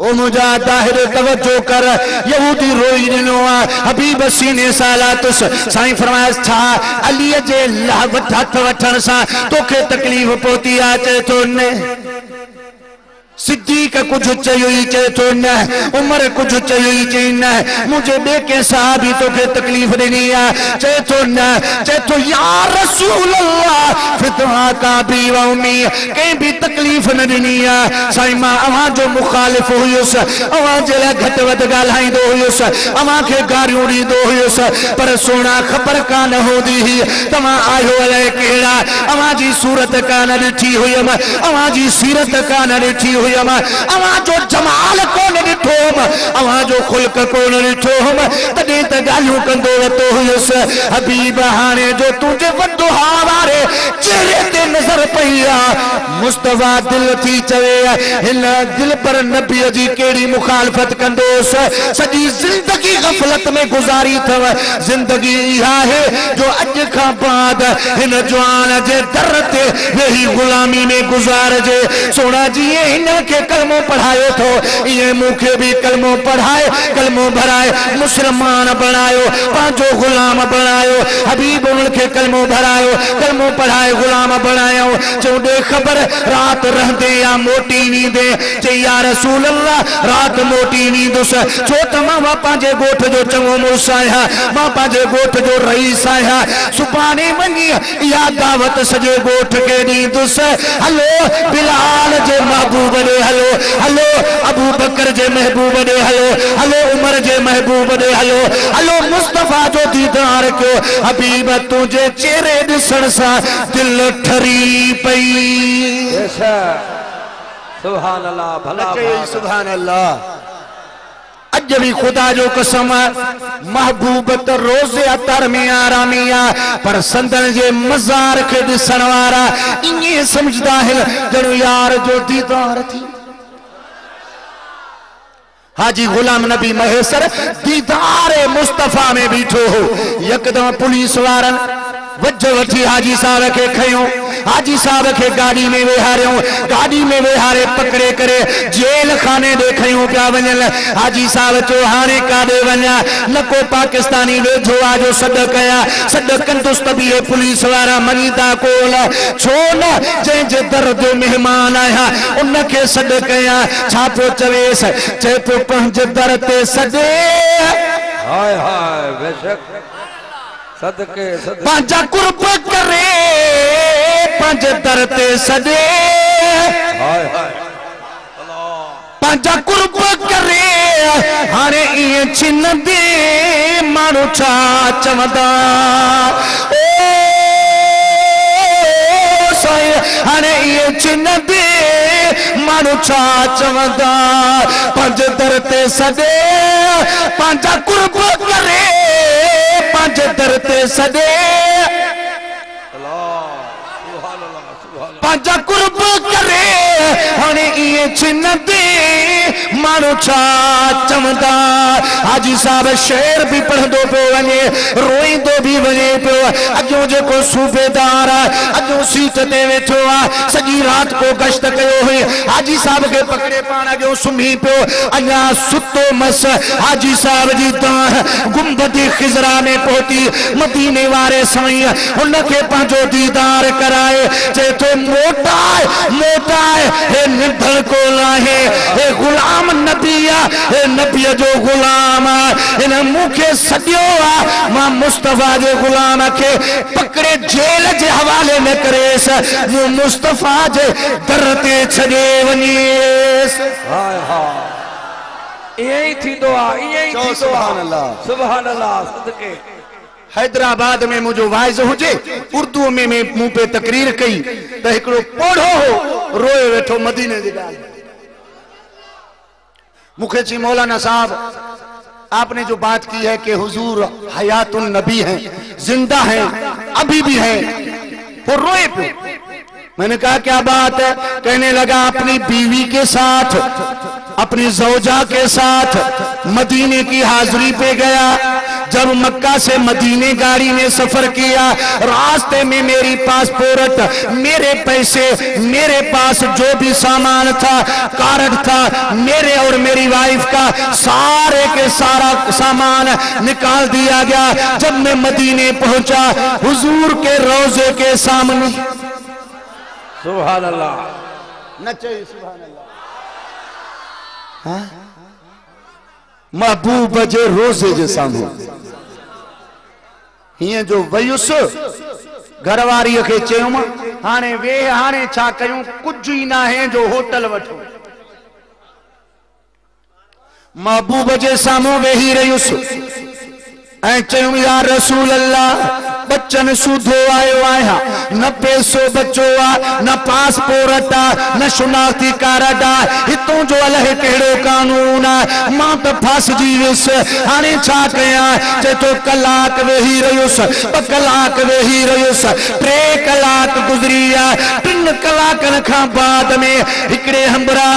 ओ मुझा ताहिर तवज्जो कर यहूदी रोई ॾिनो आ हबीब सीने सालातुस साईं फरमायस छा अली जे हथ वठण सां तोखे तकलीफ़ पहुती आ चए थो न सिद्दीक कुछ चाहिए चए तो न उमर कुछ चाहिए चई न मुझे बे के साहबी तोखे तकलीफ देनी है चए तो या रसूल अल्लाह फितवा का भी वमी कहीं भी तकलीफ न देनी है। साईं मां अवां जो मुखालिफ हुयुस अवां जे लाइ घट वध गाल्हाईंदो हुयुस अवां खे गारियूं ॾींदो हुयुस पर सोना ख़बर कान हूंदी हुई तव्हां आयो अलाए कहिड़ा अवां जी सूरत कान ॾिठी हुयमि अवां जी सीरत कान ॾिठी अवां जो जमाल कोन ॾिठोम अवां जो खुल्क कोन ॾिठोम तॾहिं त ॻाल्हियूं कंदो वेठो हुयुसि। हबीब हाणे जो तुंहिंजे वदुहा वारे चेहरे ते नज़र पई आहे मुस्तफा दिल थी चवे हिन दिल पर नबी जी कहिड़ी मुखालफत कंदोसि सॼी ज़िंदगी गफ़लत में गुज़ारी अथव ज़िंदगी इहा आहे जो अॼु खां बाद हिन जवान जे दर ते वेही ग़ुलामी में गुज़ारजे। सोना जी हिन ईअं के कलमो पढ़ायो थो ईअं मूंखे भी कलमो पढ़ाए कलमो भराए मुसलमान बनायो पांचो गुलाम बनायो हबीब उनके कलमो भरायो कलमो पढ़ाए गुलाम बनायो चौदे खबर रात रहंदे या मोटी नींदे चे या रसूल अल्लाह रात मोटी नींदुस छो त मां पंहिंजे गोठ जो चङो मुड़ुस आहियां मां पंहिंजे गोठ जो रईस आहियां सुभाणे वञी इहा दावत सॼे गोठ खे ॾींदुसि हलो बिलाल जे महबूब ॾे हलो हलो अबू बकर जे महबूब ॾे हलो हलो उमर जे महबूब ॾे हलो हलो मुस्तफा जो दीदार कयो हबीब तुंहिंजे चेहरे ॾिसण सां दिलि ठरी पई सुभान अल्लाह भला सुभान अल्लाह अज भी खुदा जो कसम महबूब त रोज़े अतर में आरामिया पर संदन जे मज़ार के दिसण वारा इए समझदा है जणो यार जो दीदार थी हाजी गुलाम नबी महेसर दीदार मुस्तफा में बीठो हो यकदम पुलिस वारन वजो वठी हाजी साहब के खयो हाजी साहब के गाड़ी में वेहारियो गाड़ी में वेहारे पकड़े करे जेल खाने दे खयो पिया वञल हाजी साहब चो हाणे काॾे वञा न को पाकिस्तानी वेझो आ जो सॾ कया सॾ कंदुसि त बि पुलिस वारा मरीदा कोल छो न जंहिंजे दर जो मेहमान आहियां उनखे सॾ कया छा पियो चवेसि चए पियो पंहिंजे दर ते सॾे हाय हाय बेशक सदके पंहिंजा कुर्ब करे पंहिंजे दर ते सॾे हाय हाय पंहिंजा कुर्ब करे हाणे ईअं छिनंदे माण्हू छा चवंदा ओ साईं हाणे ईअं छिनंदे माण्हू छा चवंदा पंहिंजे दर ते सॾे पंहिंजा कुर्ब करे पंहिंजे दर ते सॾे पंहिंजा कुर्ब करे हाणे ईअं छिनंदे माण्हू छा चवंदा हाजी साहब शेर भी पढ़ंदो पियो वञे रोईंदो भी वञे पियो अॼो जेको सूबेदार आहे अॼो सीट ते वेठो आहे सॼी रात को गश्त कयो हुई हाजी साहब खे पकड़े पाण अॼो सुम्ही पियो अञा सुतो मस हाजी साहब जी दाह गुंबद खिज़रा में पहुती मदीने वारे साईं हुनखे पंहिंजो दीदार कराए चए थो मोटाए हे निभल कोल आहे हे गुलाम नबी आहे हे नबी जो गुलाम आहे इन मूंखे सॾियो आहे मां मुस्तफा जे गुलाम खे पकड़े जेल जे हवाले में करेसि मूं मुस्तफा जे दर ते छॾे वञेसि हाय हाय यही थींदो आहे यही थींदो सुभान अल्लाह सुभान अल्लाह सदके हैदराबाद में मुझो वाइज हुजे उर्दू में मुंह पे तकरीर कई तो एकड़ो पोढ़ो हो रोए वेठो मदीने जी गाल मुखे जी मौलाना साहब आपने जो बात की है कि हुजूर हयातुन नबी हैं जिंदा हैं अभी भी हैं वो रोए पे मैंने कहा क्या बात है कहने लगा अपनी बीवी के साथ अपनी जौजा के साथ मदीने की हाजिरी पे गया जब मक्का से मदीने गाड़ी में सफर किया रास्ते में मेरी पासपोर्ट मेरे पैसे मेरे पास जो भी सामान था कार्ड था मेरे और मेरी वाइफ का सारे के सारा सामान निकाल दिया गया जब मैं मदीने पहुंचा हुजूर के रोजे के सामने सुभान अल्लाह नचे सुभान अल्लाह महबूब जे रोजे जे सामने हिय जो वयुस घरवारी के चयुम हाने वे हाने छा कयूं कुछ ही ना है जो होटल वठो महबूब जे सामो वेही रयुस ऐं चयुम या रसूल अल्लाह बच्चन सूधो आयो आया न पैसो बचो आ न पासपोर्ट आ न शुनाख्ती कार्ड आ हितों जो अलह केड़ो कानून आ मां तो फस जीविस हाने छा कया चे तो कलाक वेही रयुस ब कलाक वेही रयुस 3 कलाक गुजरी आ 3 कलाकन खां बाद में हिकड़े हमरा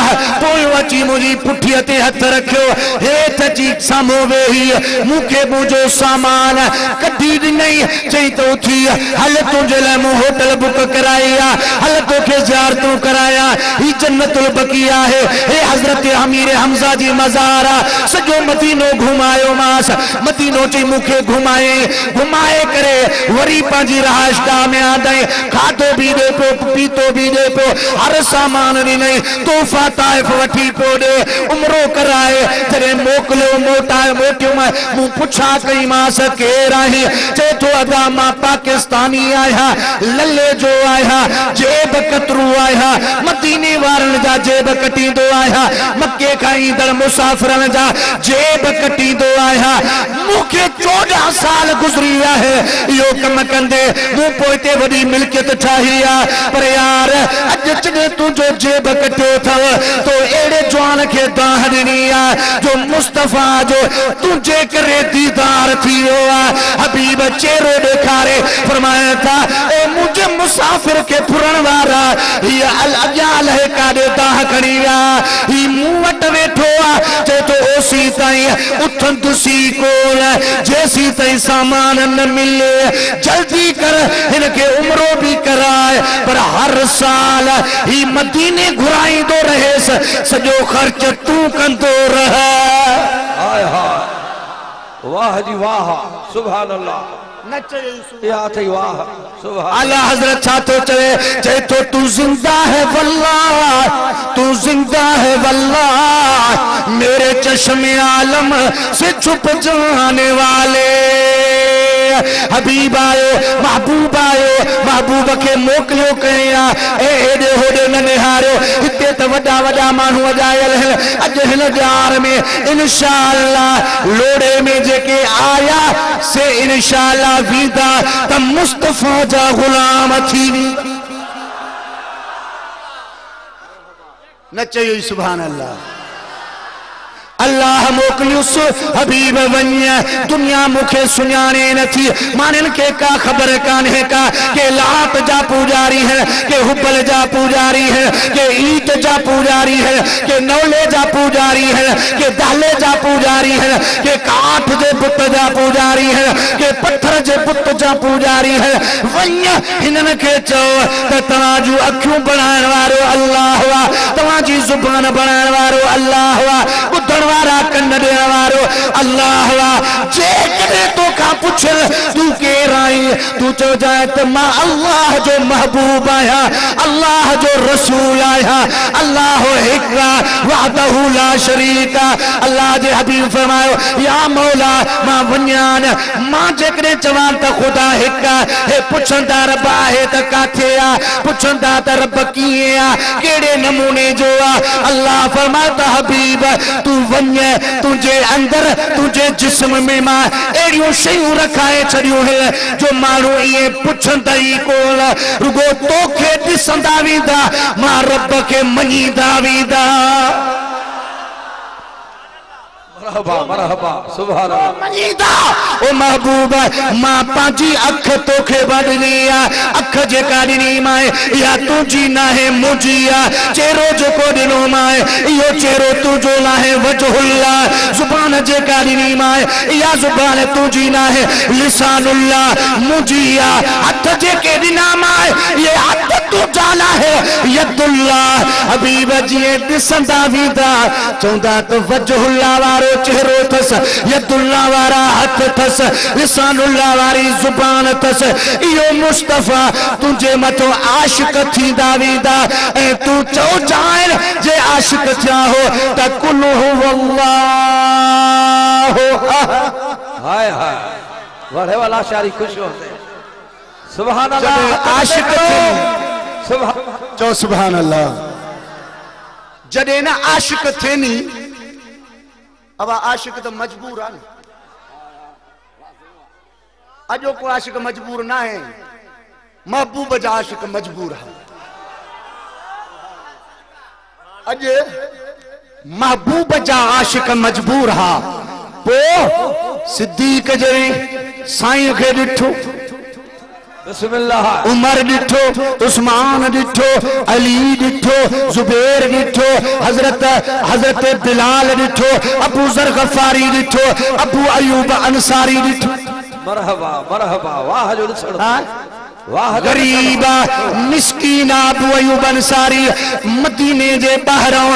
पोयो अची मुजी पुठीअ ते हथ रखियो हेठ अची सामो वेही मुखे मुंहिंजो सामान कढी ॾिनई चई नहीं तो थी हल तुझे ले मूं होटल बुक कराया हल तोखे ज़ियारतूं कराया ही जन्नतुल बकिया है हे हजरत अमीर हमजा जी मज़ारा सजो मदीनो घुमायो मास मदीनो ची मुखे घुमाए करे वरी पांजी राहशगाह में आदे खाधो भी दे पो पीतो भी दे पो हर सामान नहीं तोहफा ताइफ वठी पो दे उमरो कराए तेरे मोकलो मोटियो मैं पुछा कई मास केर आहे चे तो अदा मां पाकिस्तानी आया लल्ले जो आया जेब कतरू आया मदीने वारन जा जेब कटी दो आया मक्के खाई दर मुसाफिरन जा जेब कटी दो आया मुखे 14 साल गुजरी है यो कम कंदे मु पोइते वडी मिल्कियत ठाहिया पर यार अज चने तू जो जेब कटियो थव तो एड़े जवान के दाह ॾिनी आ जो मुस्तफा जो तुझे करे दीदार थियो आ हबीब चेहरो ॾेखारे फरमाया था ए मुझे मुसाफिर के फुरण वारा ये अल अजाल है कादे दाह खणी आ ही मुंह वट वेठो आ चे तो ओसी ताई उठन तुसी कोल जैसी ताई सामान न मिले जल्दी कर इनके उम्रो भी कराए पर हर साल ही मदीने घुराई दो रहे सजो खर्च तू कंदो रहा हाय हाय वाह जी वाह सुभान अल्लाह आला हजरत छातो चले तो तू जिंदा है वल्लाह तू जिंदा है वल्लाह मेरे चश्मे आलम से छुप जाने वाले हबीब आयो महबूब के मोकलियो कया एडे होडे न निहारो इते त वडा वडा मानू अजायल है अज हिन जार में इंशाअल्लाह लोड़े में जेके आया से इंशाअल्लाह वीदा त मुस्तफा जा गुलाम थी न चयो सुभान अल्लाह अल्लाह मोकलियुस हबीब वन्य दुनिया मुखे सुनाने न थी मानन के का खबर कान्हे का के लात जा पुजारी है के हुब्बल जा पुजारी है के ईट जा पुजारी है के नौले जा पुजारी है के दाले जा पुजारी है के काठ जे पुत जा पुजारी है के पत्थर जे पुत जा पुजारी है वन्य हिनन के चो त तवाजू अखियों बनाने वारो अल्लाह वा तवाजी जुबान बनाने वारो अल्लाह वा बुद्धन वारा कन्न देने वारो अल्लाह वा जे करे तो का पूछ तू के राई तू चो जाए तो मां अल्लाह जो महबूब आया अल्लाह जो रसूल आया अल्लाह हिक्का वहदहु ला शरीका अल्लाह जे हबीब फरमायो या मौला मां वन्यान मां जे करे चवान त खुदा हिक्का हे पुछंदा रब आहे त काथे आ पुछंदा त रब कीए आ केड़े नमूने जो आ अल्लाह फरमाता हबीब तू वन्य तुझे अंदर तुझे जिस्म में मां एड़ियों शयूं रखाए छड़ियों है जो मानू ये पुछंदा ही कोल रुगो तोखे दिसंदा वींदा मां रब के मनीदा वींदा मरहबा सुभान अल्लाह ओ महबूब मां पांजी अख तोखे बदनी आ अख जे काडनी माए या तुझी ना है मुजिया चेहरो जो को दिनो माए यो चेहरो तुझो ना है वजहुल्लाह जुबान जे काडनी माए या जुबान तुझी ना है लिसानुल्लाह मुजिया हाथ जे के दिना माए ये हाथ तू जाला है यदुल्लाह हबीब जी दिसंदा वीदा चौंदा तो वजहुल्लाह वारो चेहरो थस यदुल्लाह वारा हाथ थस लिसानुल्लाह वारी जुबान थस यो मुस्तफा तुझे मतो आशिक थी दावीदा ए तू चौ जान जे आशिक थिया हो त कुल हुवल्लाह हाय हाय वड़े वाला शारी खुश होते सुभान अल्लाह आशिक थे चो सुभान अल्लाह जडे ना आशिक थे नी अब आशिक तो मजबूर है अजो को आशिक मजबूर ना है महबूब जा आशिक मजबूर है अज महबूब जा आशिक मजबूर हा पो सिद्दीक जरे साईं के डिठो बिस्मिल्लाह उमर डिठो उस्मान डिठो अली डिठो जुबैर डिठो हजरत बिलाल डिठो अबू जर गफारी डिठो अबू अयूब अंसारी डिठो मरहबा मरहबा वाह हजूर वाह गरीबा मिस्कीना अबू अयूब अंसारी मदीने जे ॿाहिरां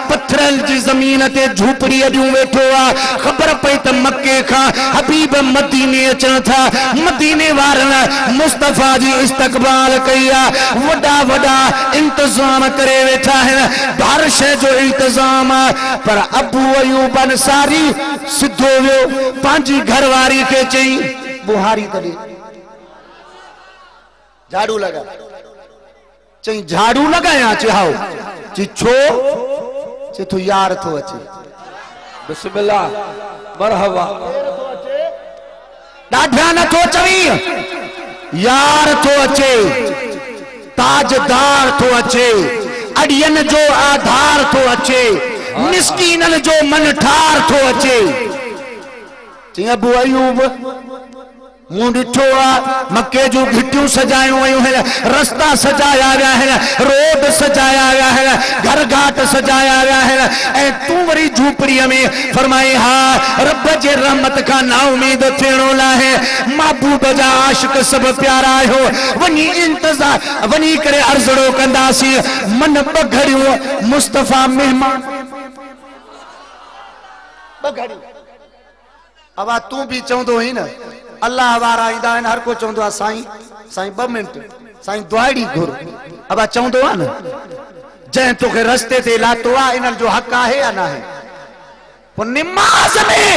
पत्थरल जी ज़मीन ते झूपड़ी अॼु वेठो आहे। ख़बर पई त मके खां हबीब मदीने अचनि था। मदीने वारनि मुस्तफ़ा जी इस्तक़बाल कई आहे। वॾा वॾा इंतज़ाम करे वेठा आहिनि। हर शइ जो इंतज़ाम आहे। पर अबू अयूब अंसारी सिधो वियो पंहिंजी घरवारी खे चई बुहारी तॾहिं झाड़ू लगा चई झाड़ू लगाया चाहो ची छो चे तो यार तो अचे बिस्मिल्लाह मरहबा डाढा न तो चवी यार तो अचे ताजदार तो अचे अड़ियन जो आधार तो अचे मिस्कीनन जो मन ठार तो अचे। चई अबू अयूब मूं ॾिठो आहे मके जूं घिटियूं सजायूं वयूं आहिनि, रस्ता सजाया विया आहिनि, रोड सजाया विया आहिनि, घर घाट सजाया विया आहिनि ऐं तूं वरी झूपड़ीअ में फरमाई हा रब जे रहमत खां ना उम्मीद थियणो लाहे। महबूब जा आशिक सभु प्यारा आहियो वञी इंतज़ार वञी करे अर्ज़ड़ो कंदासीं। मन ॿ घड़ियूं मुस्तफ़ा महिमान ॿ घड़ियूं अब तू भी चवंदो हुई न अल्लाह वारा ईंदा आहिनि हर को चवंदो आहे साईं साईं 2 मिनट साईं दुआड़ी घुर अब चवंदो आहे न जंहिं तोखे रस्ते ते लातो आहे इन्हनि जो हक़ आहे या न आहे। पोइ निमाज़ में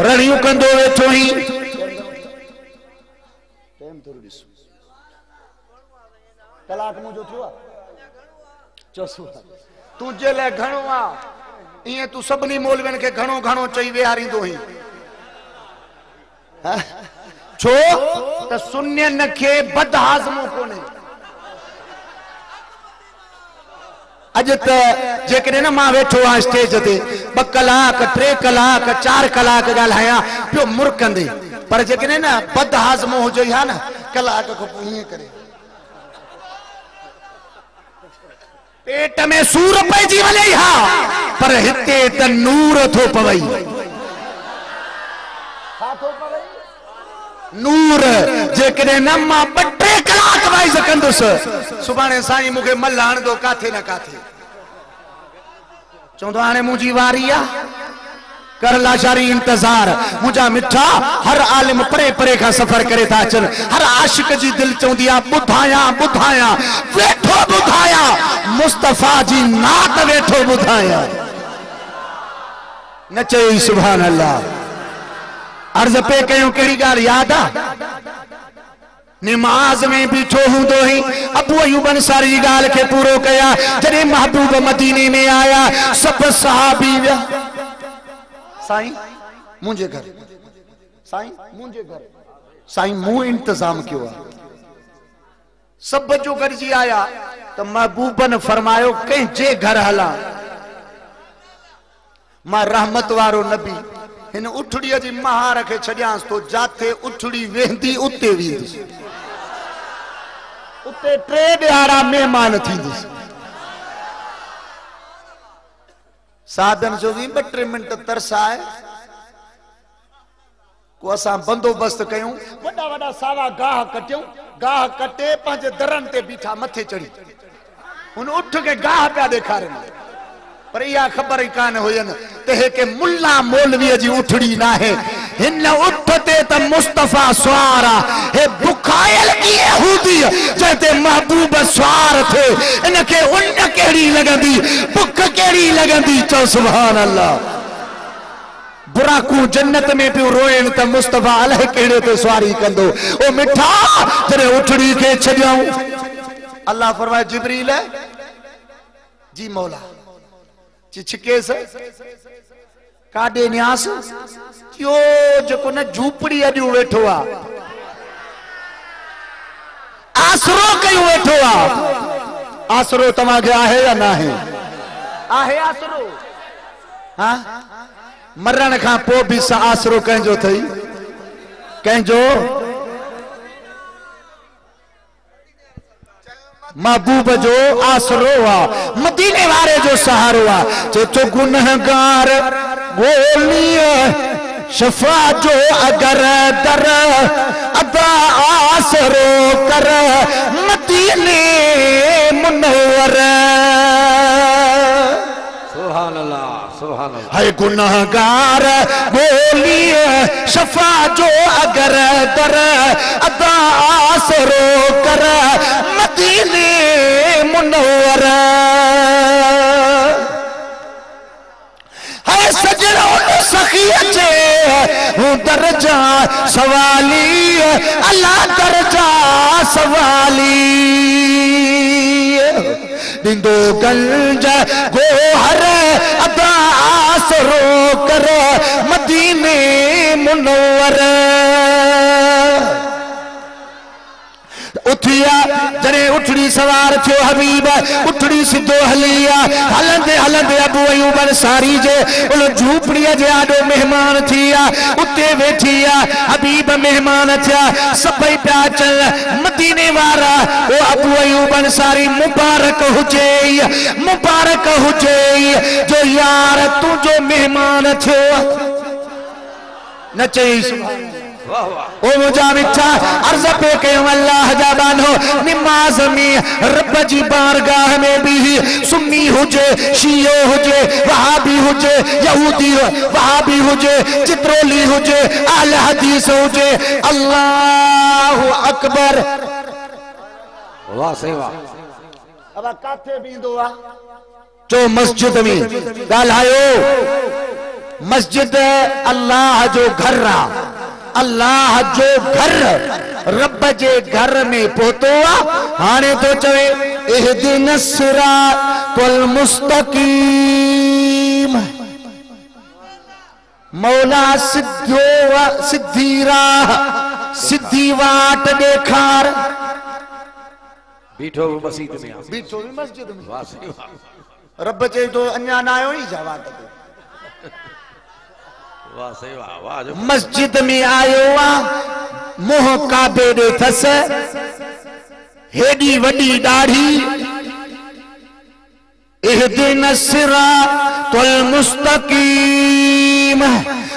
रड़ियूं कंदो वेठो ही कलाक मुंहिंजो थियो आहे चोसो तुंहिंजे लाइ घणो आहे ईअं तूं सभिनी मौलवियुनि खे घणो घणो चई विहारींदो हुई छो त सुन्नियन खे बदहाज़मो कोने। अज त जेकॾहिं न मां वेठो आहियां स्टेज ते 2 कलाक 3 कलाक 4 कलाक ॻाल्हायां पियो मुरकंदे पर जेकॾहिं न बदहाज़मो हुजे हा न कलाक खां पोइ हीअं करे पेट में सूर पइजी वञे हा पर हिते त नूर थो पवई नूर जेकॾहिं न मां 2-3 कलाक वाइज कंदुसि सुभाणे साईं मूंखे मल हणंदो काथे न काथे चवंदो हाणे मुंहिंजी वारी आहे कर लाचारी इंतजार मुझा मिठा हर आलिम परे परे का सफर करे था अचन हर आशिक जी दिल चवंदी आहे बुधाया बुधाया वेठो बुधाया मुस्तफा जी नात वेठो बुधाया न चई सुभान अल्लाह। अर्ज पे कयूं कहिड़ी ॻाल्हि याद आहे निमाज में बीठो हूंदो ही अबू अयूब अंसारी जी ॻाल्हि खे पूरो कया जॾहिं महबूब मदीने में आया सब सहाबी विया साईं मुझे घर साईं मुझे घर साईं मूं इंतजाम कियो आहे सब जो गॾिजी आया तो महबूबन फरमायो कंहिंजे घर हला मां रहमत वारो नबी हिन उठड़ीअ जी महार खे छॾियांसि तो जाथे उठड़ी वेंदी उते वेंदुसि उते 3 ॾियारा महिमान थींदुसि। साधन जो भी 2-3 मिनट तरस आए को असां बंदोबस्त कयूं वॾा वॾा सावा गाह कटियूं गाह कटे पंहिंजे दरन ते बीठा मथे चढ़ी हुन उठ के गाह पिया ॾेखारनि पर इहा ख़बर ई कान हुयनि त हे मुल्ला मौलवीअ जी उठड़ी ना है हिन उठ ते त मुस्तफा सवार हे बुखायल की यहूदी जते महबूब सवार थे इनके उन केड़ी लगंदी बुख केड़ी लगंदी चो सुभान अल्लाह। बुराकू जन्नत में पियो रोएन त मुस्तफा अलह केड़े ते सवारी कंदो ओ मिठा जरे उठड़ी के छडियाऊं अल्लाह फरमाए जिब्रील जी मौला चिचकेस काडे न्यास क्यों जो न झूपड़ी अॼु वेठो आ आसरो कयो वेठो आ आसरो तव्हांखे आहे या ना आहे आसरो हाँ मरण खां पोइ भी आसरो कंहिंजो थई कंहिंजो महबूब जो आसरो आ मदीने वारे जो सहारो आ चो गुनहगार गोलिया शफा जो अगर दर अदा आसरो कर मदीने मुनव्वर। सुभान अल्लाह सुभान अल्लाह। है गुनाहगार बोलिए शफा जो अगर दर अदा आसरो कर मदीने मुनव्वर। है सजनों सखी अचे हूँ दर्जा सवाली अल्लाह दर्जा सवाली। दिंदो गंज गोहर अदा आसरो कर मदीने मुनव्वर। उठिया जने उठड़ी सवार थियो हबीब उठड़ी सिद्धो हलिया हलंदे हलंदे अबू अयूब अंसारी जे उन झूपड़ीअ जे आडो मेहमान थिया उते वेठिया हबीब मेहमान थिया सभई पिया चल मदीने वारा ओ अबू अयूब अंसारी मुबारक हुजे जो यार तू जो मेहमान थियो न चई। वाह वाह। ओ मुझा मिठा अर्ज पे कयो अल्लाह जाबान हो निमाज में रब जी बारगाह में भी सुन्नी हुजे शियो हुजे वहाबी हुजे यहूदी वहाबी हुजे चित्रोली हुजे अहले हदीस हुजे अल्लाह अकबर। वाह सही वाह। अब काथे बींदो आ जो मस्जिद में ॻाल्हायो मस्जिद अल्लाह जो घर आ अल्लाह जो घर रब जे घर में पहुतो आ। हाणे तो चवे इहदिन सिरातल मुस्तकीम मौला सिद्धी राह सिद्धी वाट ॾेखार। बीठो मस्जिद में बीठो भी मस्जिद में वाह सही वाह। रब जे तो अन्या ना आयो ही जवाब दे वाह सही वाह वाह। जो मस्जिद में आयो आ मुंह काबे दे थस हेडी वडी दाढ़ी इहदिन सिरातल मुस्तकीम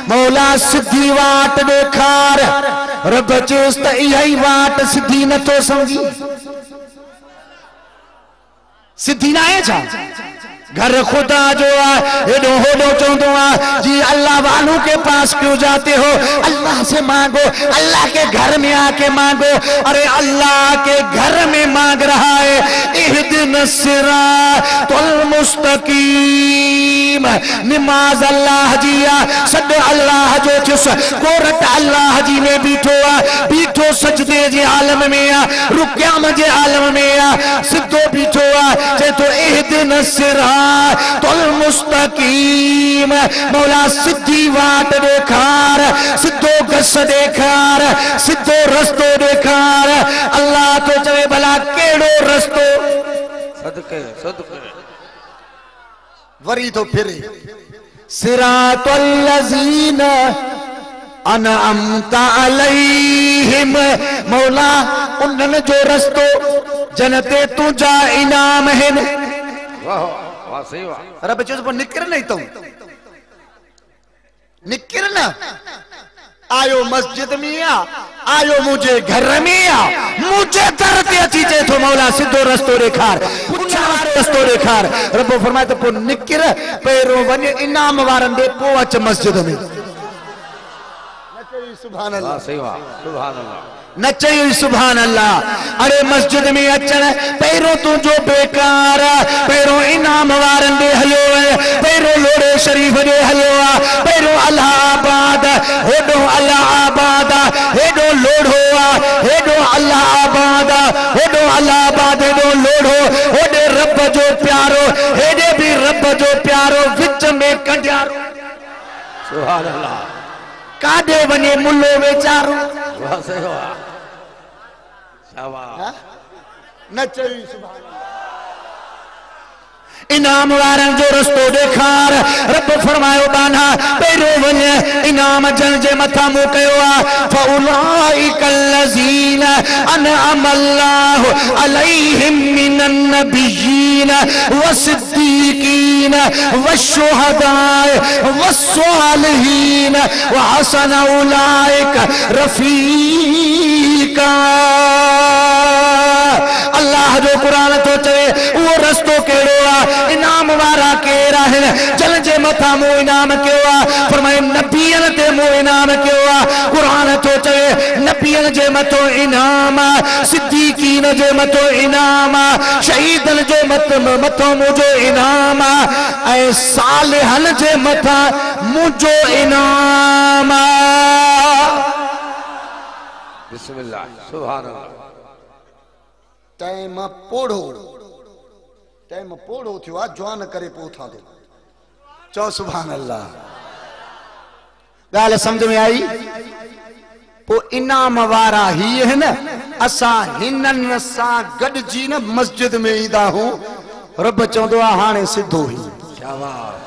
मौला सिद्धी वाट ॾेखार। रब चेस त इहा ई वाट सिद्धी नथो समझी सिद्धी ना है छा घर खुदा जो एडो होडो चौंदो जी अल्लाह वालों के पास क्यों जाते हो अल्लाह से मांगो अल्लाह के घर में आके मांगो। अरे अल्लाह के घर में मांग रहा है इहदिन सिरातल मुस्तकीम। निमाज अल्लाह जी आ सद अल्लाह जो थियुस कोरट अल्लाह जी में बीठो सजदे जे आलम में आ रुक्याम जे आलम में आ सिद्धो बीठो आ चे तो इहदिन सिरातल मुस्तकीम मौला सिद्धी वाट ॾेखार सिद्धो गस ॾेखार सिद्धो रस्तो ॾेखार। अल्लाह तो चवे भला केड़ो रस्तो सदके सदके वरी तो फिरे सिरातल लज़ीना अनअमता अलैहिम मौला उन्हनि जो रस्तो जनते तुझा इनाम हैं। वाह वाह सही वाह। रब चो निकिर नहीं तो निकिर न आयो मस्जिद में आ आयो मुझे घर में आ मुझे दर ते अची चे तो मौला सिद्धो रस्तो ॾेखार पुछा रस्तो ॾेखार। रब फरमाए तो पो निकिर पहिरों वञ इनाम वारनि ॾे पोइ अच मस्जिद में। सुभान वाह अल्लाह सही वाह सुभान अल्लाह। न चई सुभान अल्लाह। अरे मस्जिद में अचण पहिरों तू जो बेकार पहिरों इनाम वारनि ॾे हलियो पहिरों लोड़े शरीफ ॾे हलियो आहे पहिरों अलाहाबाद हेॾो अलाहाबाद हेॾो लोढ़ो आहे हेॾो अलाहाबाद हेॾो अलाहाबाद हेॾो लोढ़ो हेॾे रब जो प्यारो हेॾे बि रब जो प्यारो विच में कंडियारो सुभान अल्लाह। काॾे वञे मुल्लो वीचारो वाह सही वाह शाबाश। न चई सुभान अल्लाह। इनाम वारन जो रस्तो देखार रब फरमायो बाना पेरो वने इनाम जन जे मथा मु कयो आ फउलाइकल लजीना अनअम अल्लाहु अलैहिम मिनन नबिय्यीन वसिद्दीकीन वशुहदाए वस्सालिहीन व हसन उलाइक रफीका। अल्लाह जो कुरान तो चवे वो रस्तो केड़ो आ इनाम वारा केरा है जल जे मथा मु इनाम क्यों आ फरमाए नबियन ते मु इनाम क्यों आ कुरान तो चवे नबियन जे मथो इनाम सिद्दीकीन जे मथो इनाम शहीदन जे मथो मुझो इनाम ऐ सालिहन जे मथा मुझो इनाम। बिस्मिल्लाह सुभान अल्लाह। टाइम पोड़ो थियो आ जवान करे पो था दो चो सुभान अल्लाह। गाल समझ में आई। पो इनाम वारा ही है न असा हिनन सा गडजी न मस्जिद में ईंदा हूं रब चवंदो आ हाणे सिधो ही शाबाश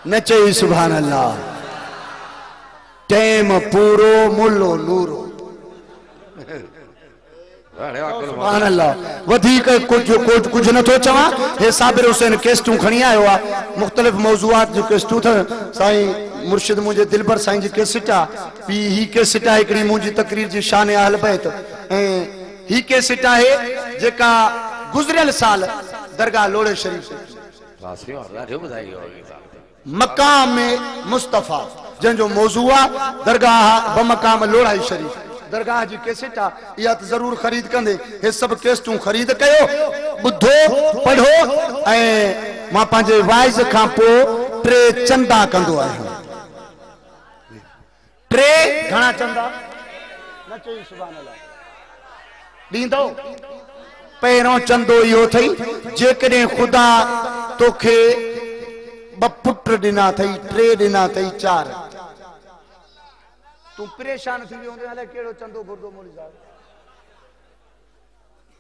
न चई सुभान अल्लाह। टाइम पूरो मुल्लो नूरो सुभान अल्लाह। वधिक कुछ न तो चवा हे साबिर हुसैन केस्टू खणी आयो आ मुख्तलिफ मौजूआत जो केस्टू थ साईं मुर्शिद मुझे दिलबर साईं जी केसेट आ पी ही केसेट है एकड़ी मुझी तकरीर जी शान अहल बैत ही केसेट है जेका गुजरियल साल दरगाह लोड़े शरीफ मकाम में मुस्तफा जंजो मौजूआ दरगाह बमकाम लोड़ाई शरीफ दरगाह जी केसेट आ या तो जरूर खरीद कंदे हे सब केसेटू खरीद कयो बुधो पढ़ो ए मां पांजे वाइज खां पो ट्रे चंदा कंदो आहियां। ट्रे घणा चंदा न चई सुभान अल्लाह दींदो पहिरों चंदो इहो थई जेकॾहिं खुदा तोखे ब पुट ॾिना अथई ट्रे ॾिना अथई चार तू परेशान थी वियो हूंदे केड़ो चंदो घुरदो मौलवी साहब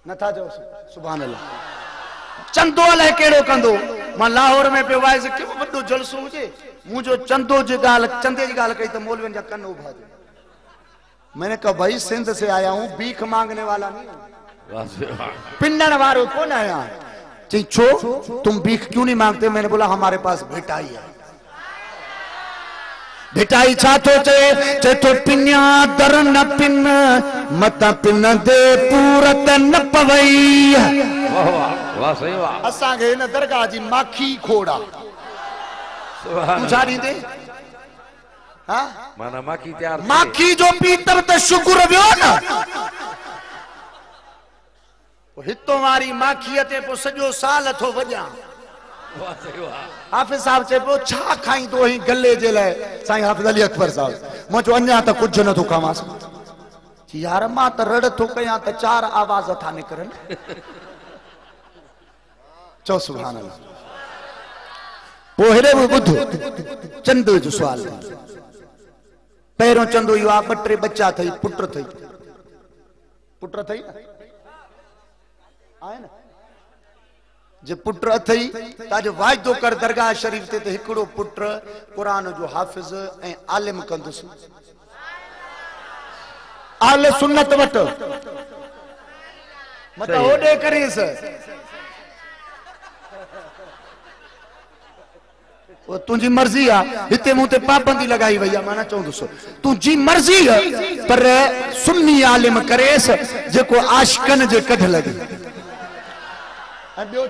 नथा चओ सुभान अल्लाह। चंदो अलाए केड़ो कंदो मां लाहौर में पे वाइज के वडो जलसो हुजे मुझो चंदो जी गाल चंदे जी गाल कई तो मौलवियन जा कन उभा दे। मैंने कहा भाई सिंध से आया हूं भीख मांगने वाला नहीं पिंडन वारो कौन आया ची छो तुम भीख क्यों नहीं मांगते। मैंने बोला हमारे पास भिटाई है। भिटाई छा तो चे तो पिन्या दर न पिन मत पिन दे पूरत न पवई। वाह सही वाह। असा के न दरगाह जी माखी खोड़ा तू छा दे हां माना माखी तैयार माखी जो पीतर त शुक्र वियो न हितो वारी माखी ते पो सजो साल थो वजा। वाह सही वाह। हाफिज साहब चे पो छा खाई तो ही गले जे ले साईं हाफिज अली अकबर साहब मो जो अन्या त कुछ न तो खावास यार मां त रड़ तो कया त चार आवाज था निकरन चो सुभान अल्लाह। पो हेरे बुध चंदो जो सवाल पहिरों चंदो यो आ बटरे बच्चा थई पुत्र थई आए ना जे पुत्र अथई ताजो वायदो कर दरगाह शरीफ ते हिकड़ो पुत्र कुरान जो हाफिज ए आलिम कंदुस आले सुन्नत वट मत ओडे करेस वो तुझी मर्जी आ हिते मुंह ते पाबंदी लगाई वई आ माना चौंदुस तुझी मर्जी है पर सुन्नी आलिम करेस जेको आशिकन जे कढ लगे। ॿियो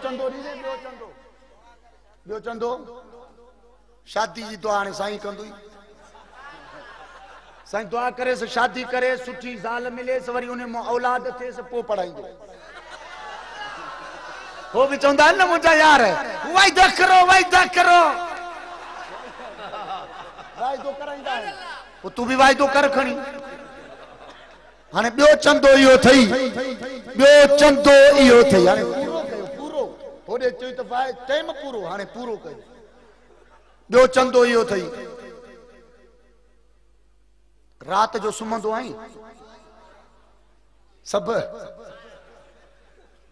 चंदो शादी जी दुआ हाणे साईं कंदुई साईं दुआ करे शादी करे सुठी ज़ाल मिले वरी उन में औलाद थे पो पढ़ाईंदो हो भी चवंदा न मुंहिंजा यार वाइदो करो वाइदो कराईंदा पो तू भी वाइदो कर खणी हाणे ॿियो चंदो इहो थई हाणे होडे चई त टाइम पूरो हाणे पूरो कयो ॿियो चंदो इहो थई रात जो सुम्हंदो आई सब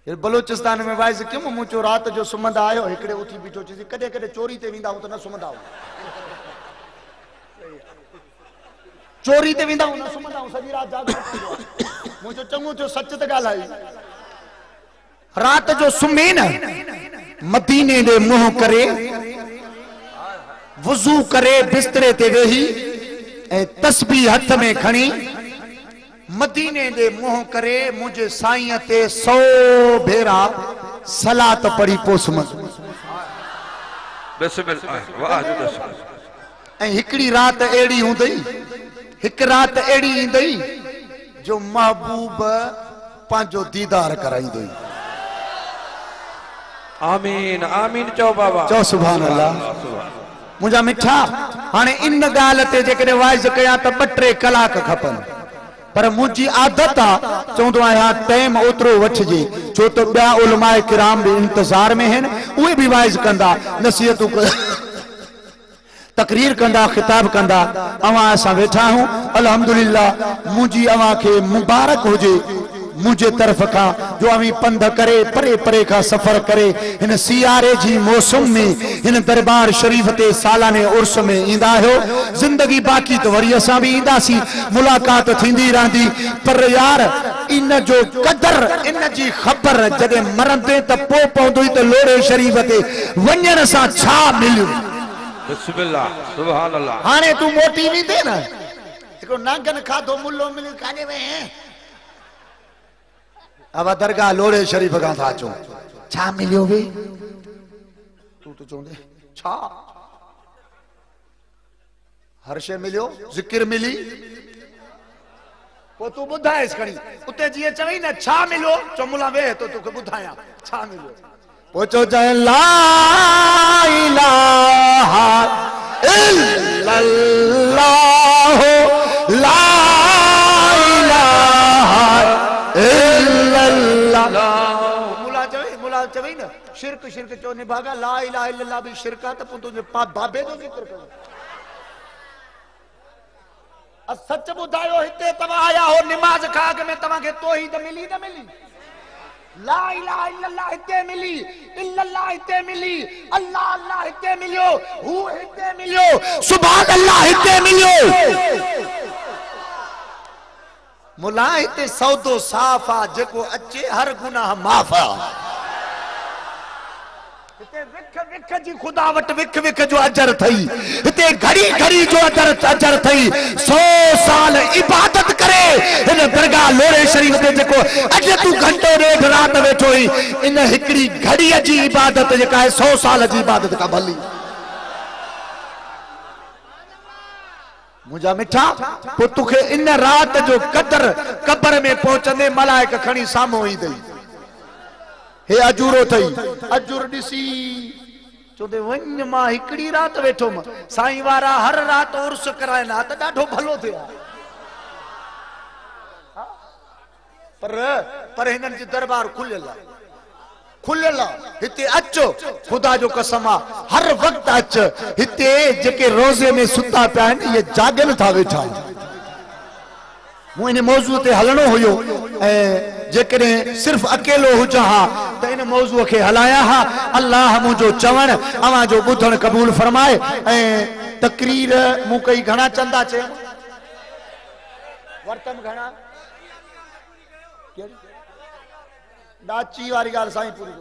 बलोचिस्तान में वाइज क्यों मुझो रात जो सुम्हंदा आयो हिकड़े उठी बीठो चीज़ कदे कदे चोरी ते वेंदा त न सुम्हंदा चोरी ते वेंदा न सुम्हंदा सॼी रात जागो मुझो चङो थियो सच त ॻाल्हाई रात जो सुम्हे न मदीने दे मुंह करे वुजू करे बिस्तरे ते वेही ए तस्बीह हथ में खणी मदीने दे मुंह करे मुझे साईं ते 100 भेरा सलात पढ़ी पोसम बिस्मिल्लाह वाह ऐं हिकड़ी रात एड़ी हुंदई हिक रात एड़ी इंदई जो महबूब पांजो दीदार कराईंदई आमीन आमीन चो बाबा चो सुभान अल्लाह मुझा मिठा हाने इन गाल ते जेकरे वाइज कया त 2-3 कलाक खपन पर मुझी आदत आ चौंदो आया टाइम ओतरो वठजे छो तो बया उलमाए किराम भी इंतजार में हैं उहे भी वाइज कंदा नसीहतू तकरीर कंदा खिताब कंदा अवा असा बैठा हूं अल्हम्दुलिल्लाह मुझी अवा के मुबारक होजे मुझे तरफ का जो अवी पंध करे परे परे का सफर करे इन सियारे जी मौसम में इन दरबार शरीफ ते सालाने उर्स में इंदा हो जिंदगी बाकी तो वरी असा भी इंदासी मुलाकात थींदी रहंदी पर यार इन जो कदर इन जी खबर जदे मरंदे त पो पौंदो त लोड़े शरीफ ते वञण सा छा मिलियो बिस्मिल्लाह सुभान अल्लाह हाने तू मोटी वी दे ना एको नांगन खाधो मुल्लो मिल काने में अब दरगाह लोड़े शरीफ का था चो छा मिलियो वे तू तो चोंदे छा हर शे मिलियो जिक्र मिली वो तू बुधाएस खणी उते जी चवई ना छा मिलियो चमुला वे तो तू के बुधाया छा मिलियो पोचो जाए ला इलाहा इल्लल्लाह ला इलाहा मुला चवई ना शिरक शिरक चो निभागा ला इलाहा इल्लल्लाह भी शिरका त पुतो जे बाबे जो जिक्र कर सच बुधायो हिते तवा आया हो नमाज खाग में तवा के तौहीद मिली न मिली ला इलाहा इल्लल्लाह हिते मिली इल्लल्लाह हिते मिली अल्लाह अल्लाह हिते मिलियो हु हिते मिलियो सुभान अल्लाह हिते मिलियो मुला हिते सौदो साफ आ जेको अचे हर गुनाह माफ आ हिते विख विख जी खुदा वट विख विख जो अजर थई हिते घड़ी घड़ी जो अजर थई 100 साल इबादत करे इन दरगाह लोड़े शरीफ ते जेको अज तू घंटो डेढ़ रात वेठो ही इन हिकड़ी घड़ी जी इबादत जेका है 100 साल जी इबादत का भली मुझा मिठा तो तुखे इन रात जो कदर कब्र में पहुंचने मलाइक खणी सामो ही दई हे अजूरो थई अजूर दिसी चोदे वन मा हिकड़ी रात वेठो म साईं वारा हर रात उर्स करायना त डाढो भलो थिया पर हिनन जी दरबार खुलियल हिते अचो खुदा जो कसम आ हर वक्त अच हिते जेके रोजे में सुता पिया ये जागन था वेठा मु इन मौजू ते हलणो हुयो जेकरे सिर्फ अकेलो हुजा हा त इन मौजू के हलाया हा अल्लाह मुझो चवण अवा जो बुधण कबूल फरमाए तकरीर मु कई घणा चंदा चे वर्तम घणा डाची वाली गाल साईं पूरी